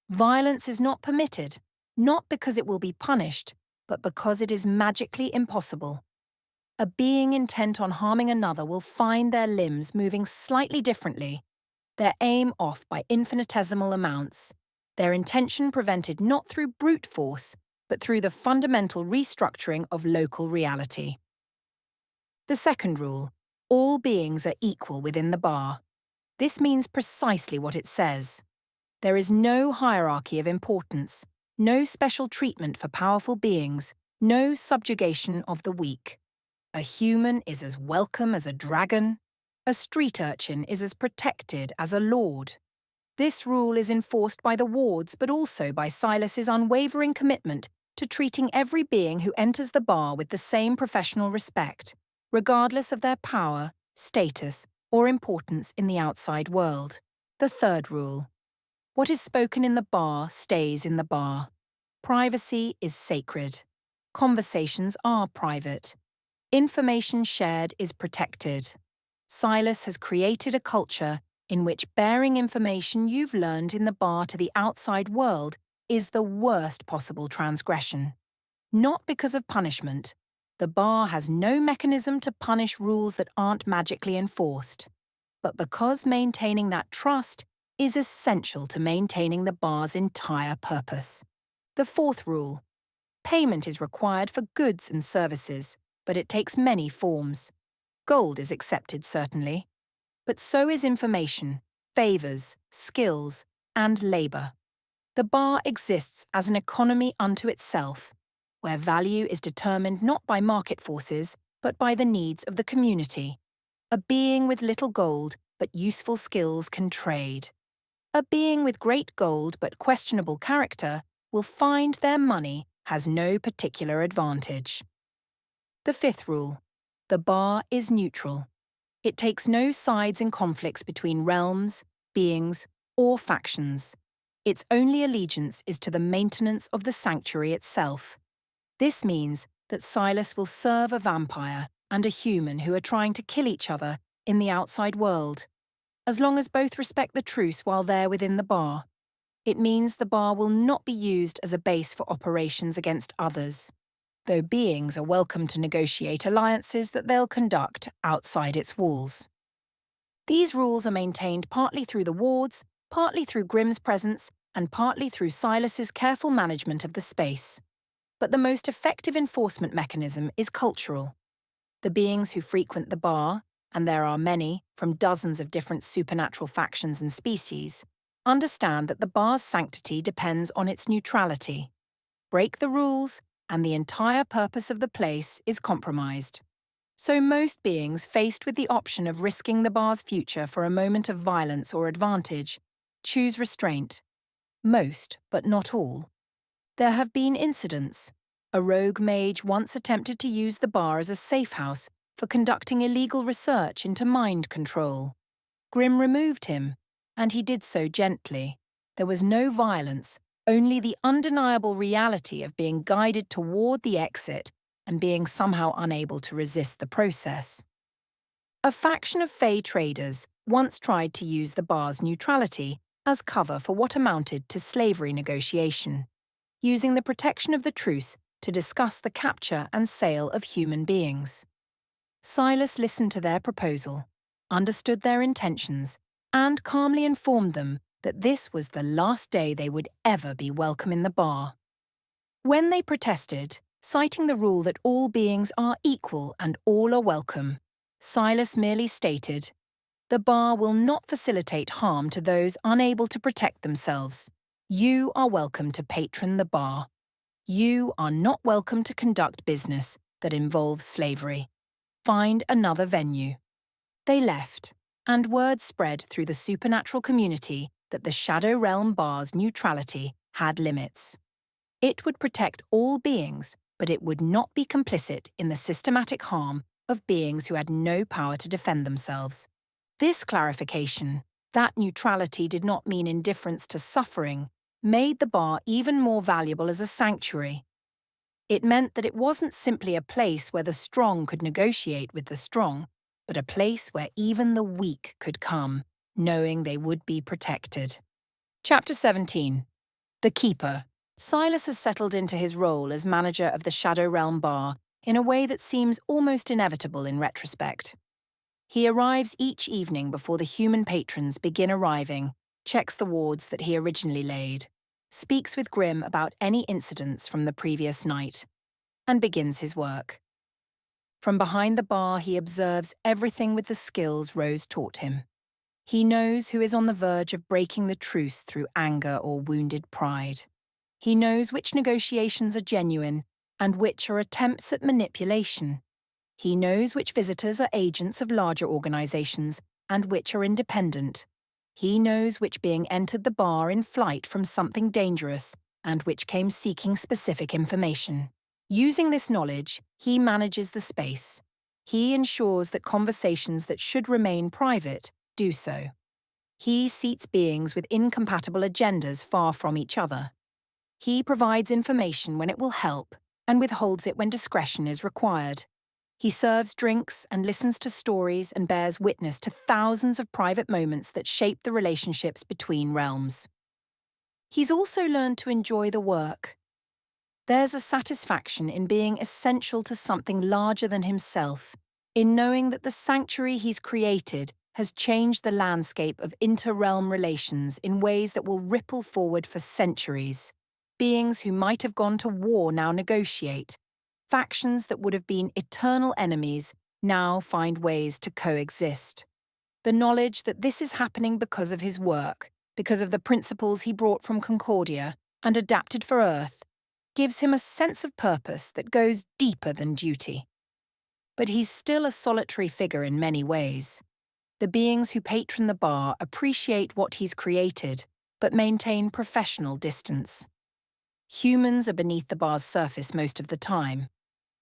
Violence is not permitted, not because it will be punished, but because it is magically impossible. A being intent on harming another will find their limbs moving slightly differently, their aim off by infinitesimal amounts, their intention prevented not through brute force, but through the fundamental restructuring of local reality. The second rule: all beings are equal within the bar. This means precisely what it says. There is no hierarchy of importance, no special treatment for powerful beings, no subjugation of the weak. A human is as welcome as a dragon. A street urchin is as protected as a lord. This rule is enforced by the wards, but also by Silas's unwavering commitment to treating every being who enters the bar with the same professional respect, regardless of their power, status, or importance in the outside world. The third rule: what is spoken in the bar stays in the bar. Privacy is sacred. Conversations are private. Information shared is protected. Silas has created a culture in which bearing information you've learned in the bar to the outside world is the worst possible transgression. Not because of punishment. The bar has no mechanism to punish rules that aren't magically enforced, but because maintaining that trust is essential to maintaining the bar's entire purpose. The fourth rule: payment is required for goods and services, but it takes many forms. Gold is accepted, certainly, but so is information, favours, skills, and labour. The bar exists as an economy unto itself, where value is determined not by market forces, but by the needs of the community. A being with little gold but useful skills can trade. A being with great gold but questionable character will find their money has no particular advantage. The fifth rule: the bar is neutral. It takes no sides in conflicts between realms, beings, or factions. Its only allegiance is to the maintenance of the sanctuary itself. This means that Silas will serve a vampire and a human who are trying to kill each other in the outside world, as long as both respect the truce while they're within the bar. It means the bar will not be used as a base for operations against others, though beings are welcome to negotiate alliances that they'll conduct outside its walls. These rules are maintained partly through the wards, partly through Grimm's presence, and partly through Silas's careful management of the space. But the most effective enforcement mechanism is cultural. The beings who frequent the bar, and there are many, from dozens of different supernatural factions and species, understand that the bar's sanctity depends on its neutrality. Break the rules, and the entire purpose of the place is compromised. So most beings faced with the option of risking the bar's future for a moment of violence or advantage choose restraint. Most, but not all. There have been incidents. A rogue mage once attempted to use the bar as a safe house for conducting illegal research into mind control. Grimm removed him, and he did so gently. There was no violence, only the undeniable reality of being guided toward the exit and being somehow unable to resist the process. A faction of Fey traders once tried to use the bar's neutrality as cover for what amounted to slavery negotiation, using the protection of the truce to discuss the capture and sale of human beings. Silas listened to their proposal, understood their intentions, and calmly informed them that this was the last day they would ever be welcome in the bar. When they protested, citing the rule that all beings are equal and all are welcome, Silas merely stated, "The bar will not facilitate harm to those unable to protect themselves. You are welcome to patron the bar. You are not welcome to conduct business that involves slavery. Find another venue." They left, and word spread through the supernatural community that the Shadow Realm bar's neutrality had limits. It would protect all beings, but it would not be complicit in the systematic harm of beings who had no power to defend themselves. This clarification, that neutrality did not mean indifference to suffering, made the bar even more valuable as a sanctuary. It meant that it wasn't simply a place where the strong could negotiate with the strong, but a place where even the weak could come, knowing they would be protected. Chapter 17. The Keeper. Silas has settled into his role as manager of the Shadow Realm bar in a way that seems almost inevitable in retrospect. He arrives each evening before the human patrons begin arriving, checks the wards that he originally laid, speaks with Grimm about any incidents from the previous night, and begins his work. From behind the bar, he observes everything with the skills Rose taught him. He knows who is on the verge of breaking the truce through anger or wounded pride. He knows which negotiations are genuine and which are attempts at manipulation. He knows which visitors are agents of larger organizations and which are independent. He knows which being entered the bar in flight from something dangerous and which came seeking specific information. Using this knowledge, he manages the space. He ensures that conversations that should remain private do so. He seats beings with incompatible agendas far from each other. He provides information when it will help and withholds it when discretion is required. He serves drinks and listens to stories and bears witness to thousands of private moments that shape the relationships between realms. He's also learned to enjoy the work. There's a satisfaction in being essential to something larger than himself, in knowing that the sanctuary he's created has changed the landscape of inter-realm relations in ways that will ripple forward for centuries. Beings who might have gone to war now negotiate. Factions that would have been eternal enemies now find ways to coexist. The knowledge that this is happening because of his work, because of the principles he brought from Concordia and adapted for Earth, gives him a sense of purpose that goes deeper than duty. But he's still a solitary figure in many ways. The beings who patron the bar appreciate what he's created, but maintain professional distance. Humans are beneath the bar's surface most of the time.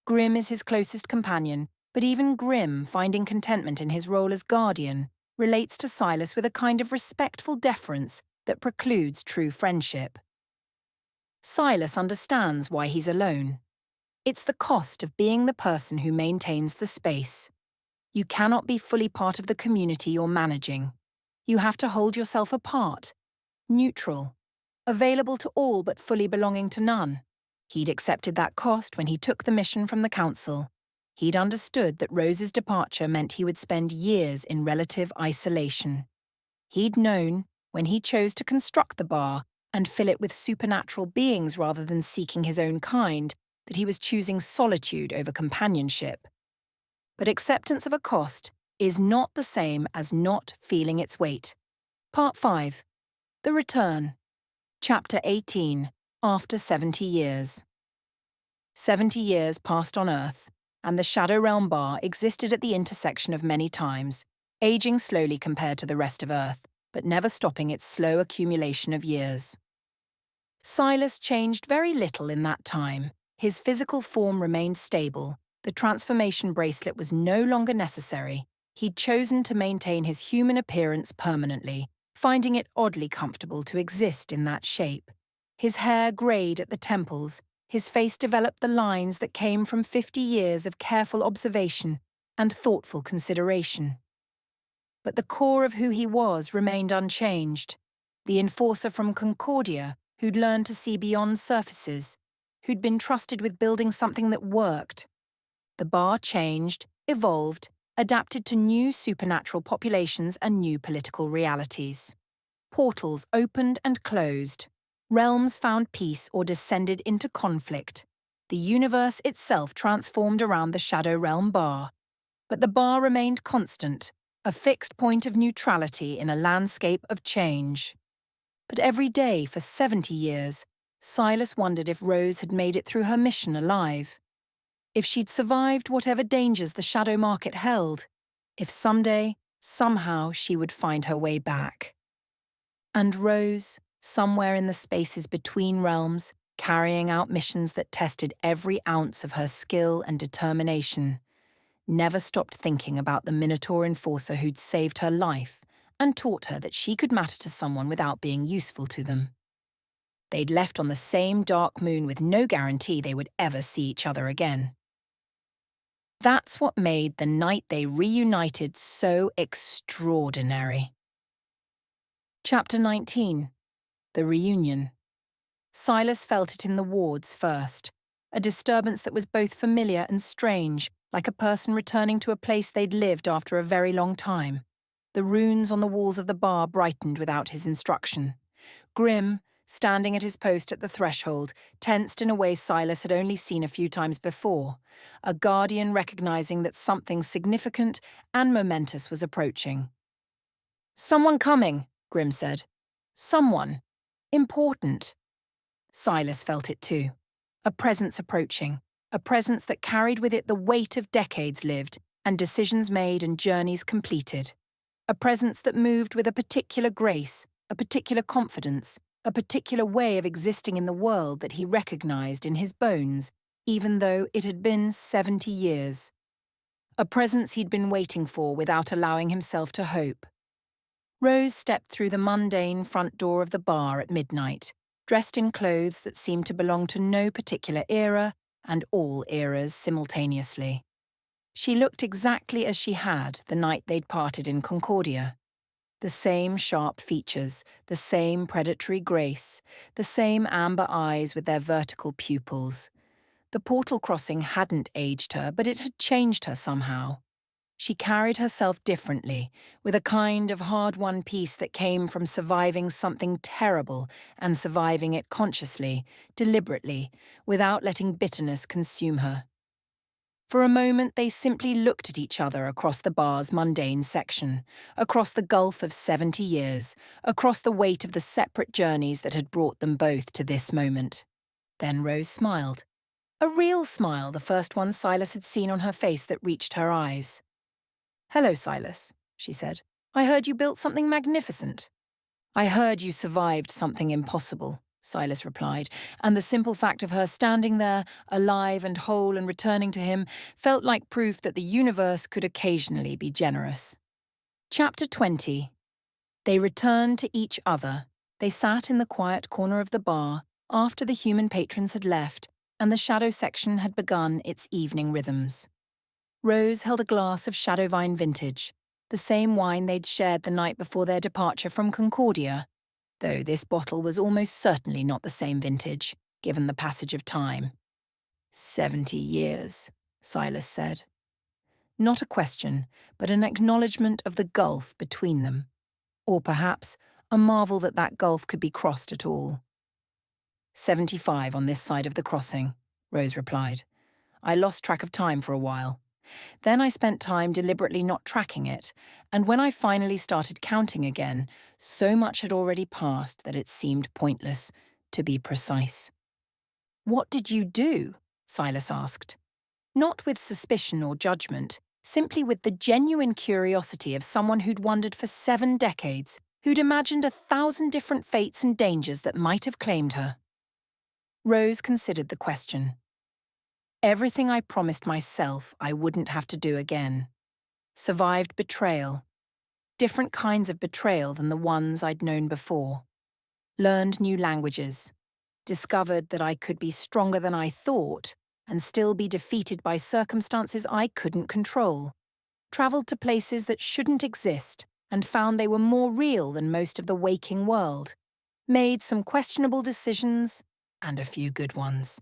Grimm is his closest companion, but even Grimm, finding contentment in his role as guardian, relates to Silas with a kind of respectful deference that precludes true friendship. Silas understands why he's alone. It's the cost of being the person who maintains the space. You cannot be fully part of the community you're managing. You have to hold yourself apart, neutral, available to all but fully belonging to none. He'd accepted that cost when he took the mission from the council. He'd understood that Rose's departure meant he would spend years in relative isolation. He'd known, when he chose to construct the bar and fill it with supernatural beings rather than seeking his own kind, that he was choosing solitude over companionship. But acceptance of a cost is not the same as not feeling its weight. Part 5. The Return. Chapter 18. After 70 years. 70 years passed on Earth, and the Shadow Realm bar existed at the intersection of many times, aging slowly compared to the rest of Earth, but never stopping its slow accumulation of years. Silas changed very little in that time. His physical form remained stable. The transformation bracelet was no longer necessary. He'd chosen to maintain his human appearance permanently, finding it oddly comfortable to exist in that shape. His hair greyed at the temples, his face developed the lines that came from 50 years of careful observation and thoughtful consideration. But the core of who he was remained unchanged. The enforcer from Concordia, who'd learned to see beyond surfaces, who'd been trusted with building something that worked. The bar changed, evolved, adapted to new supernatural populations and new political realities. Portals opened and closed. Realms found peace or descended into conflict. The universe itself transformed around the Shadow Realm bar. But the bar remained constant, a fixed point of neutrality in a landscape of change. But every day for 70 years, Silas wondered if Rose had made it through her mission alive. If she'd survived whatever dangers the shadow market held. If someday, somehow, she would find her way back. And Rose, somewhere in the spaces between realms, carrying out missions that tested every ounce of her skill and determination, never stopped thinking about the Minotaur enforcer who'd saved her life and taught her that she could matter to someone without being useful to them. They'd left on the same dark moon with no guarantee they would ever see each other again. That's what made the night they reunited so extraordinary. Chapter 19. The Reunion. Silas felt it in the wards first, a disturbance that was both familiar and strange, like a person returning to a place they'd lived after a very long time. The runes on the walls of the bar brightened without his instruction. Grim, standing at his post at the threshold, tensed in a way Silas had only seen a few times before, a guardian recognizing that something significant and momentous was approaching. "Someone coming," Grim said. "Someone. Important." Silas felt it too. A presence approaching, a presence that carried with it the weight of decades lived and decisions made and journeys completed. A presence that moved with a particular grace, a particular confidence, a particular way of existing in the world that he recognized in his bones, even though it had been 70 years. A presence he'd been waiting for without allowing himself to hope. Rose stepped through the mundane front door of the bar at midnight, dressed in clothes that seemed to belong to no particular era and all eras simultaneously. She looked exactly as she had the night they'd parted in Concordia. The same sharp features, the same predatory grace, the same amber eyes with their vertical pupils. The portal crossing hadn't aged her, but it had changed her somehow. She carried herself differently, with a kind of hard-won peace that came from surviving something terrible and surviving it consciously, deliberately, without letting bitterness consume her. For a moment they simply looked at each other across the bar's mundane section, across the gulf of 70 years, across the weight of the separate journeys that had brought them both to this moment. Then Rose smiled. A real smile, the first one Silas had seen on her face that reached her eyes. "Hello, Silas," she said. "I heard you built something magnificent." "I heard you survived something impossible," Silas replied, and the simple fact of her standing there, alive and whole and returning to him, felt like proof that the universe could occasionally be generous. Chapter 20. They returned to each other. They sat in the quiet corner of the bar after the human patrons had left and the shadow section had begun its evening rhythms. Rose held a glass of Shadowvine vintage, the same wine they'd shared the night before their departure from Concordia, though this bottle was almost certainly not the same vintage, given the passage of time. 70 years, Silas said. Not a question, but an acknowledgement of the gulf between them. Or perhaps a marvel that that gulf could be crossed at all. 75 on this side of the crossing, Rose replied. I lost track of time for a while. Then I spent time deliberately not tracking it, and when I finally started counting again, so much had already passed that it seemed pointless, to be precise. "What did you do?" Silas asked. Not with suspicion or judgment, simply with the genuine curiosity of someone who'd wondered for 7 decades, who'd imagined 1,000 different fates and dangers that might have claimed her. Rose considered the question. Everything I promised myself I wouldn't have to do again. Survived betrayal. different kinds of betrayal than the ones I'd known before. Learned new languages, discovered that I could be stronger than I thought and still be defeated by circumstances I couldn't control. Travelled to places that shouldn't exist and found they were more real than most of the waking world. Made some questionable decisions and a few good ones.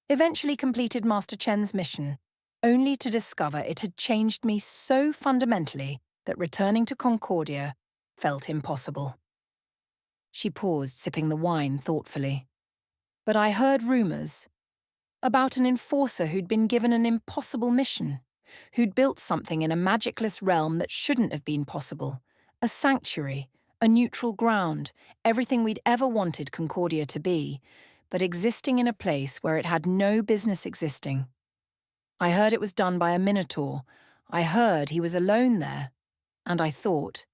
Eventually completed Master Chen's mission, only to discover it had changed me so fundamentally that returning to Concordia felt impossible. She paused, sipping the wine thoughtfully. But I heard rumours about an enforcer who'd been given an impossible mission, who'd built something in a magicless realm that shouldn't have been possible, a sanctuary, a neutral ground, everything we'd ever wanted Concordia to be, but existing in a place where it had no business existing. I heard it was done by a minotaur. I heard he was alone there. And I thought,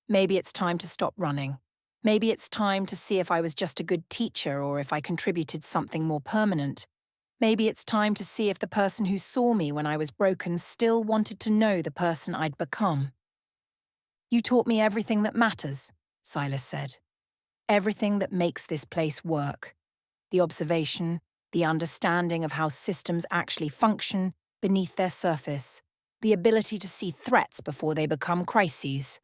maybe it's time to stop running. Maybe it's time to see if I was just a good teacher or if I contributed something more permanent. Maybe it's time to see if the person who saw me when I was broken still wanted to know the person I'd become. You taught me everything that matters, Silas said. Everything that makes this place work. The observation, the understanding of how systems actually function beneath their surface, the ability to see threats before they become crises.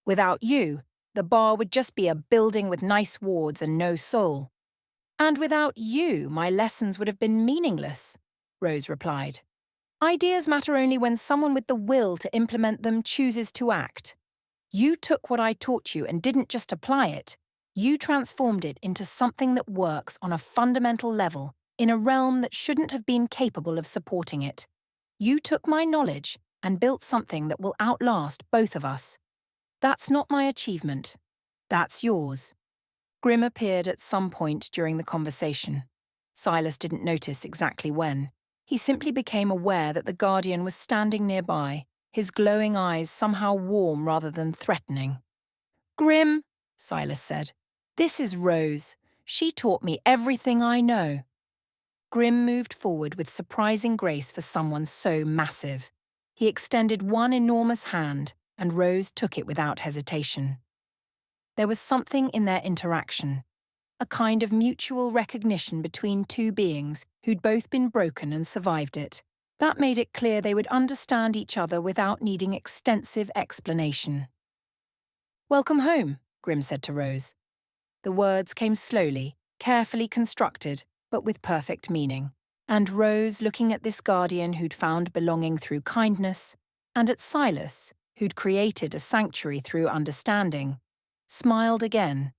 Without you, the bar would just be a building with nice wards and no soul. And without you, my lessons would have been meaningless, Rose replied. Ideas matter only when someone with the will to implement them chooses to act. You took what I taught you and didn't just apply it. You transformed it into something that works on a fundamental level in a realm that shouldn't have been capable of supporting it. You took my knowledge and built something that will outlast both of us. That's not my achievement. That's yours. Grimm appeared at some point during the conversation. Silas didn't notice exactly when. He simply became aware that the Guardian was standing nearby, his glowing eyes somehow warm rather than threatening. Grimm, Silas said, this is Rose. She taught me everything I know. Grimm moved forward with surprising grace for someone so massive. He extended one enormous hand, and Rose took it without hesitation. There was something in their interaction, a kind of mutual recognition between two beings who'd both been broken and survived it. That made it clear they would understand each other without needing extensive explanation. Welcome home, Grimm said to Rose. The words came slowly, carefully constructed, but with perfect meaning. And Rose, looking at this guardian who'd found belonging through kindness, and at Silas, who'd created a sanctuary through understanding, smiled again.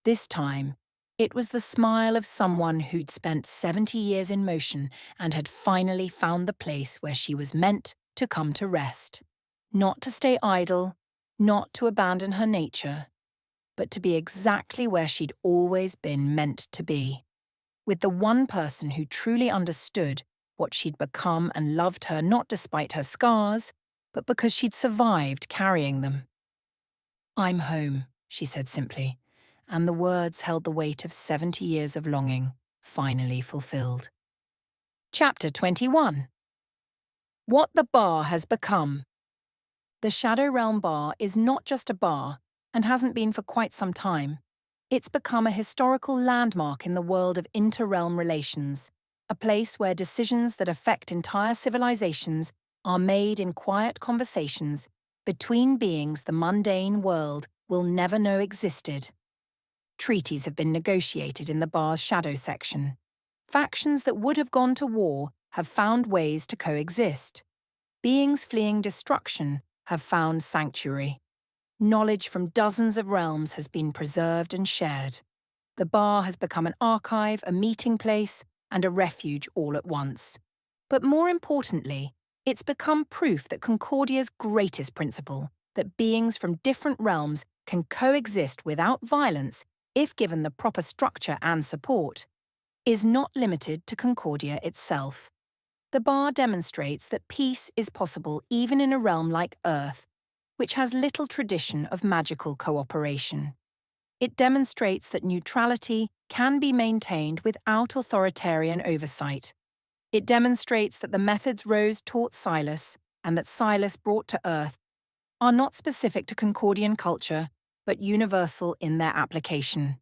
This time, it was the smile of someone who'd spent 70 years in motion and had finally found the place where she was meant to come to rest. Not to stay idle, not to abandon her nature, but to be exactly where she'd always been meant to be. With the one person who truly understood what she'd become and loved her not despite her scars, but because she'd survived carrying them. I'm home, she said simply, and the words held the weight of 70 years of longing, finally fulfilled. Chapter 21. What the Bar has become. The Shadow Realm Bar is not just a bar, and hasn't been for quite some time. It's become a historical landmark in the world of inter-realm relations, a place where decisions that affect entire civilizations are made in quiet conversations between beings the mundane world will never know existed. Treaties have been negotiated in the bar's shadow section. Factions that would have gone to war have found ways to coexist. Beings fleeing destruction have found sanctuary. Knowledge from dozens of realms has been preserved and shared. The bar has become an archive, a meeting place, and a refuge all at once. But more importantly, it's become proof that Concordia's greatest principle, that beings from different realms can coexist without violence if given the proper structure and support, is not limited to Concordia itself. The bar demonstrates that peace is possible even in a realm like Earth, which has little tradition of magical cooperation. It demonstrates that neutrality can be maintained without authoritarian oversight. It demonstrates that the methods Rose taught Silas, and that Silas brought to Earth, are not specific to Concordian culture, but universal in their application.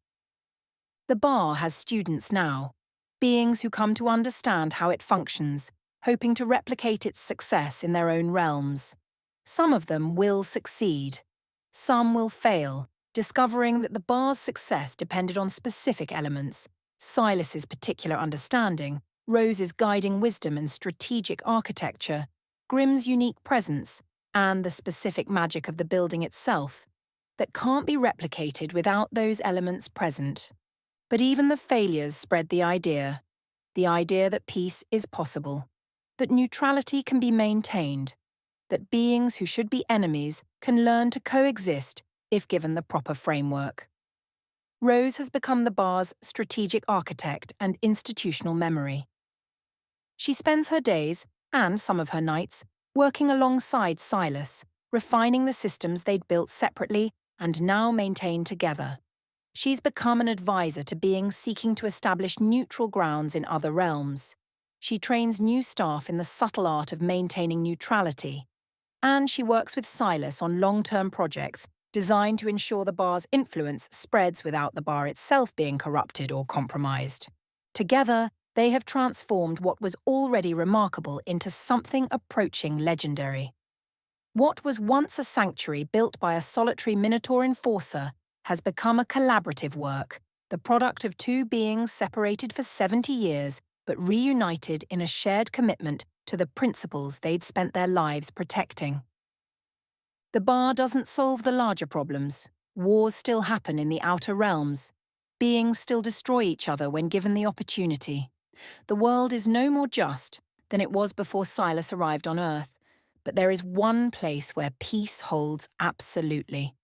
The bar has students now, beings who come to understand how it functions, hoping to replicate its success in their own realms. Some of them will succeed. Some will fail, discovering that the bar's success depended on specific elements: Silas's particular understanding, Rose's guiding wisdom and strategic architecture, Grimm's unique presence, and the specific magic of the building itself, that can't be replicated without those elements present. But even the failures spread the idea that peace is possible, that neutrality can be maintained, that beings who should be enemies can learn to coexist if given the proper framework. Rose has become the bar's strategic architect and institutional memory. She spends her days, and some of her nights, working alongside Silas, refining the systems they'd built separately and now maintain together. She's become an advisor to beings seeking to establish neutral grounds in other realms. She trains new staff in the subtle art of maintaining neutrality. And she works with Silas on long-term projects designed to ensure the bar's influence spreads without the bar itself being corrupted or compromised. Together, they have transformed what was already remarkable into something approaching legendary. What was once a sanctuary built by a solitary Minotaur enforcer has become a collaborative work, the product of two beings separated for 70 years but reunited in a shared commitment to the principles they'd spent their lives protecting. The bar doesn't solve the larger problems. Wars still happen in the outer realms. Beings still destroy each other when given the opportunity. The world is no more just than it was before Silas arrived on Earth, but there is one place where peace holds absolutely.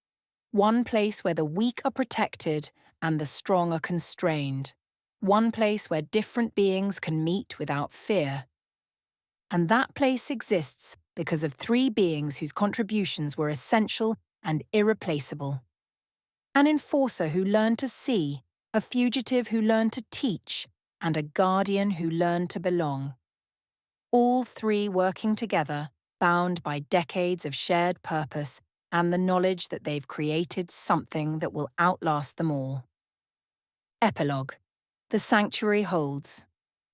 One place where the weak are protected and the strong are constrained. One place where different beings can meet without fear. And that place exists because of three beings whose contributions were essential and irreplaceable. An enforcer who learned to see, a fugitive who learned to teach, and a guardian who learned to belong. All three working together, bound by decades of shared purpose and the knowledge that they've created something that will outlast them all. Epilogue. The Sanctuary holds.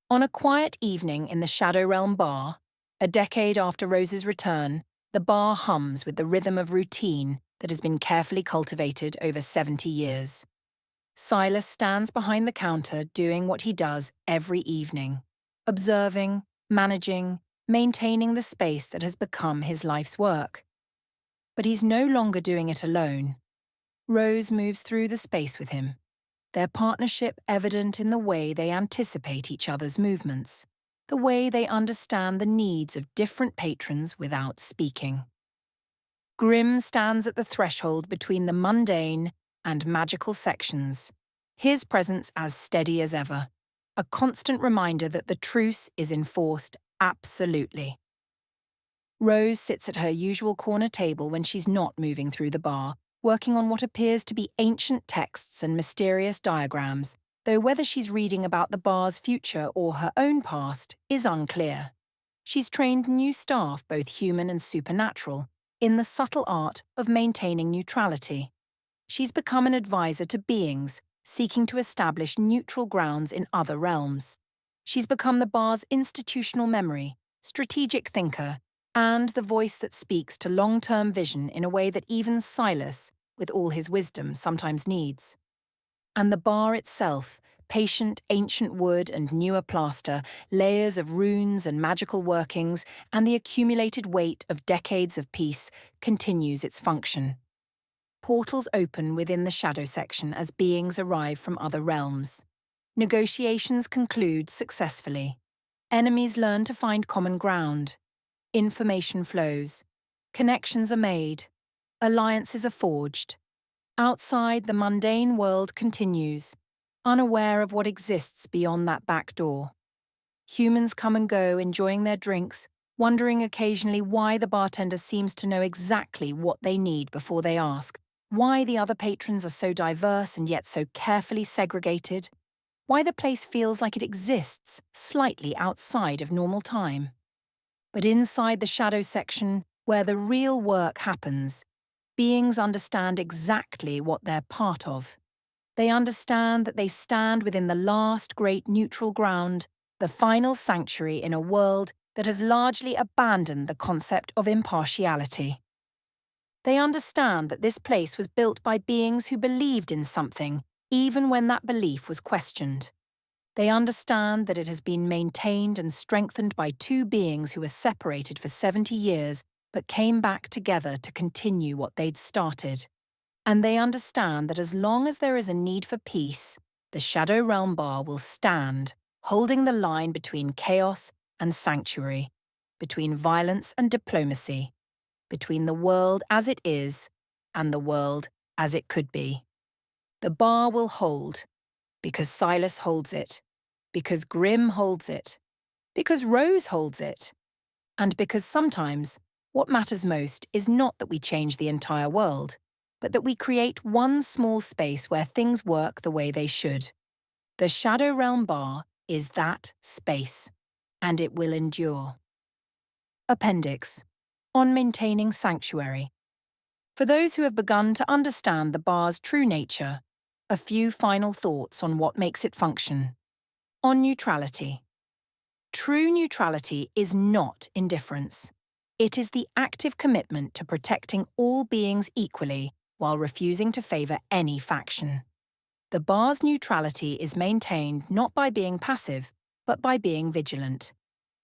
On a quiet evening in the Shadow Realm bar, a decade after Rose's return, the bar hums with the rhythm of routine that has been carefully cultivated over 70 years. Silas stands behind the counter doing what he does every evening, observing, managing, maintaining the space that has become his life's work. But he's no longer doing it alone. Rose moves through the space with him, their partnership evident in the way they anticipate each other's movements, the way they understand the needs of different patrons without speaking. Grimm stands at the threshold between the mundane and magical sections, his presence as steady as ever, a constant reminder that the truce is enforced absolutely. Rose sits at her usual corner table when she's not moving through the bar, working on what appears to be ancient texts and mysterious diagrams, though whether she's reading about the bar's future or her own past is unclear. She's trained new staff, both human and supernatural, in the subtle art of maintaining neutrality. She's become an advisor to beings seeking to establish neutral grounds in other realms. She's become the bar's institutional memory, strategic thinker, and the voice that speaks to long-term vision in a way that even Silas, with all his wisdom, sometimes needs. And the bar itself, patient ancient wood and newer plaster, layers of runes and magical workings, and the accumulated weight of decades of peace, continues its function. Portals open within the shadow section as beings arrive from other realms. Negotiations conclude successfully. Enemies learn to find common ground. Information flows. Connections are made. Alliances are forged. Outside, the mundane world continues, unaware of what exists beyond that back door. Humans come and go, enjoying their drinks, wondering occasionally why the bartender seems to know exactly what they need before they ask, why the other patrons are so diverse and yet so carefully segregated, why the place feels like it exists slightly outside of normal time. But inside the shadow section, where the real work happens, beings understand exactly what they're part of. They understand that they stand within the last great neutral ground, the final sanctuary in a world that has largely abandoned the concept of impartiality. They understand that this place was built by beings who believed in something, even when that belief was questioned. They understand that it has been maintained and strengthened by two beings who were separated for 70 years but came back together to continue what they'd started. And they understand that as long as there is a need for peace, the Shadow Realm Bar will stand, holding the line between chaos and sanctuary, between violence and diplomacy, between the world as it is and the world as it could be. The bar will hold, because Silas holds it, because Grimm holds it, because Rose holds it, and because sometimes what matters most is not that we change the entire world, but that we create one small space where things work the way they should. The Shadow Realm Bar is that space, and it will endure. Appendix: On maintaining sanctuary. For those who have begun to understand the bar's true nature, a few final thoughts on what makes it function. On neutrality. True neutrality is not indifference. It is the active commitment to protecting all beings equally while refusing to favour any faction. The bar's neutrality is maintained not by being passive, but by being vigilant.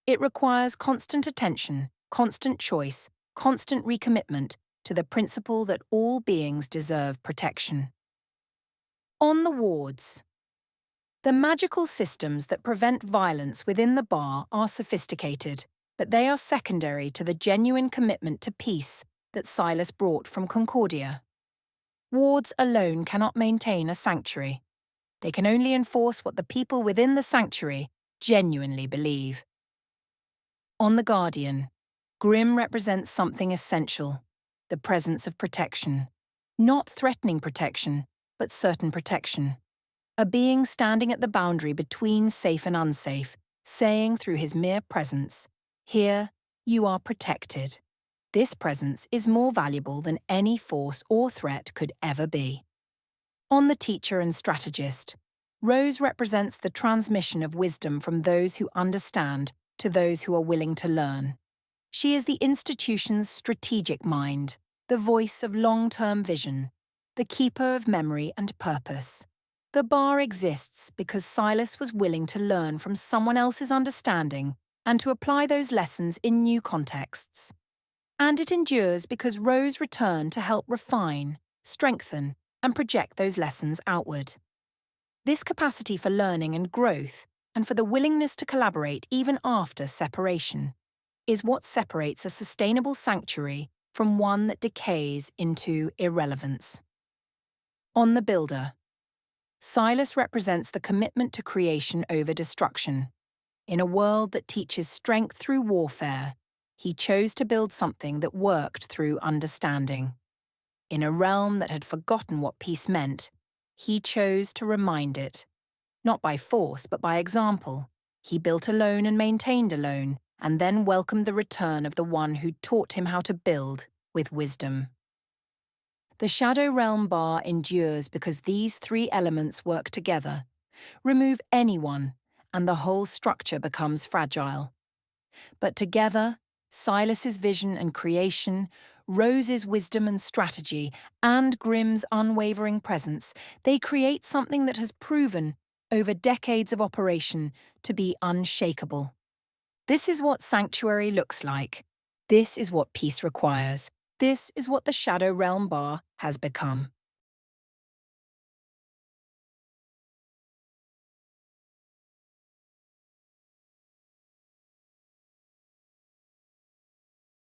It requires constant attention, constant choice, constant recommitment to the principle that all beings deserve protection. On the wards. The magical systems that prevent violence within the bar are sophisticated, but they are secondary to the genuine commitment to peace that Silas brought from Concordia. Wards alone cannot maintain a sanctuary. They can only enforce what the people within the sanctuary genuinely believe. On the Guardian, Grimm represents something essential: the presence of protection. Not threatening protection, but certain protection. A being standing at the boundary between safe and unsafe, saying through his mere presence, "Here, you are protected." This presence is more valuable than any force or threat could ever be. On the Teacher and Strategist, Rose represents the transmission of wisdom from those who understand to those who are willing to learn. She is the institution's strategic mind, the voice of long-term vision, the keeper of memory and purpose. The bar exists because Silas was willing to learn from someone else's understanding and to apply those lessons in new contexts. And it endures because Rose returned to help refine, strengthen, and project those lessons outward. This capacity for learning and growth, and for the willingness to collaborate even after separation, is what separates a sustainable sanctuary from one that decays into irrelevance. On the Builder. Silas represents the commitment to creation over destruction. In a world that teaches strength through warfare, he chose to build something that worked through understanding. In a realm that had forgotten what peace meant, he chose to remind it. Not by force, but by example. He built alone and maintained alone, and then welcomed the return of the one who taught him how to build with wisdom. The Shadow Realm Bar endures because these three elements work together. Remove anyone, and the whole structure becomes fragile. But together, Silas's vision and creation, Rose's wisdom and strategy, and Grimm's unwavering presence, they create something that has proven, over decades of operation, to be unshakable. This is what sanctuary looks like. This is what peace requires. This is what the Shadow Realm Bar has become.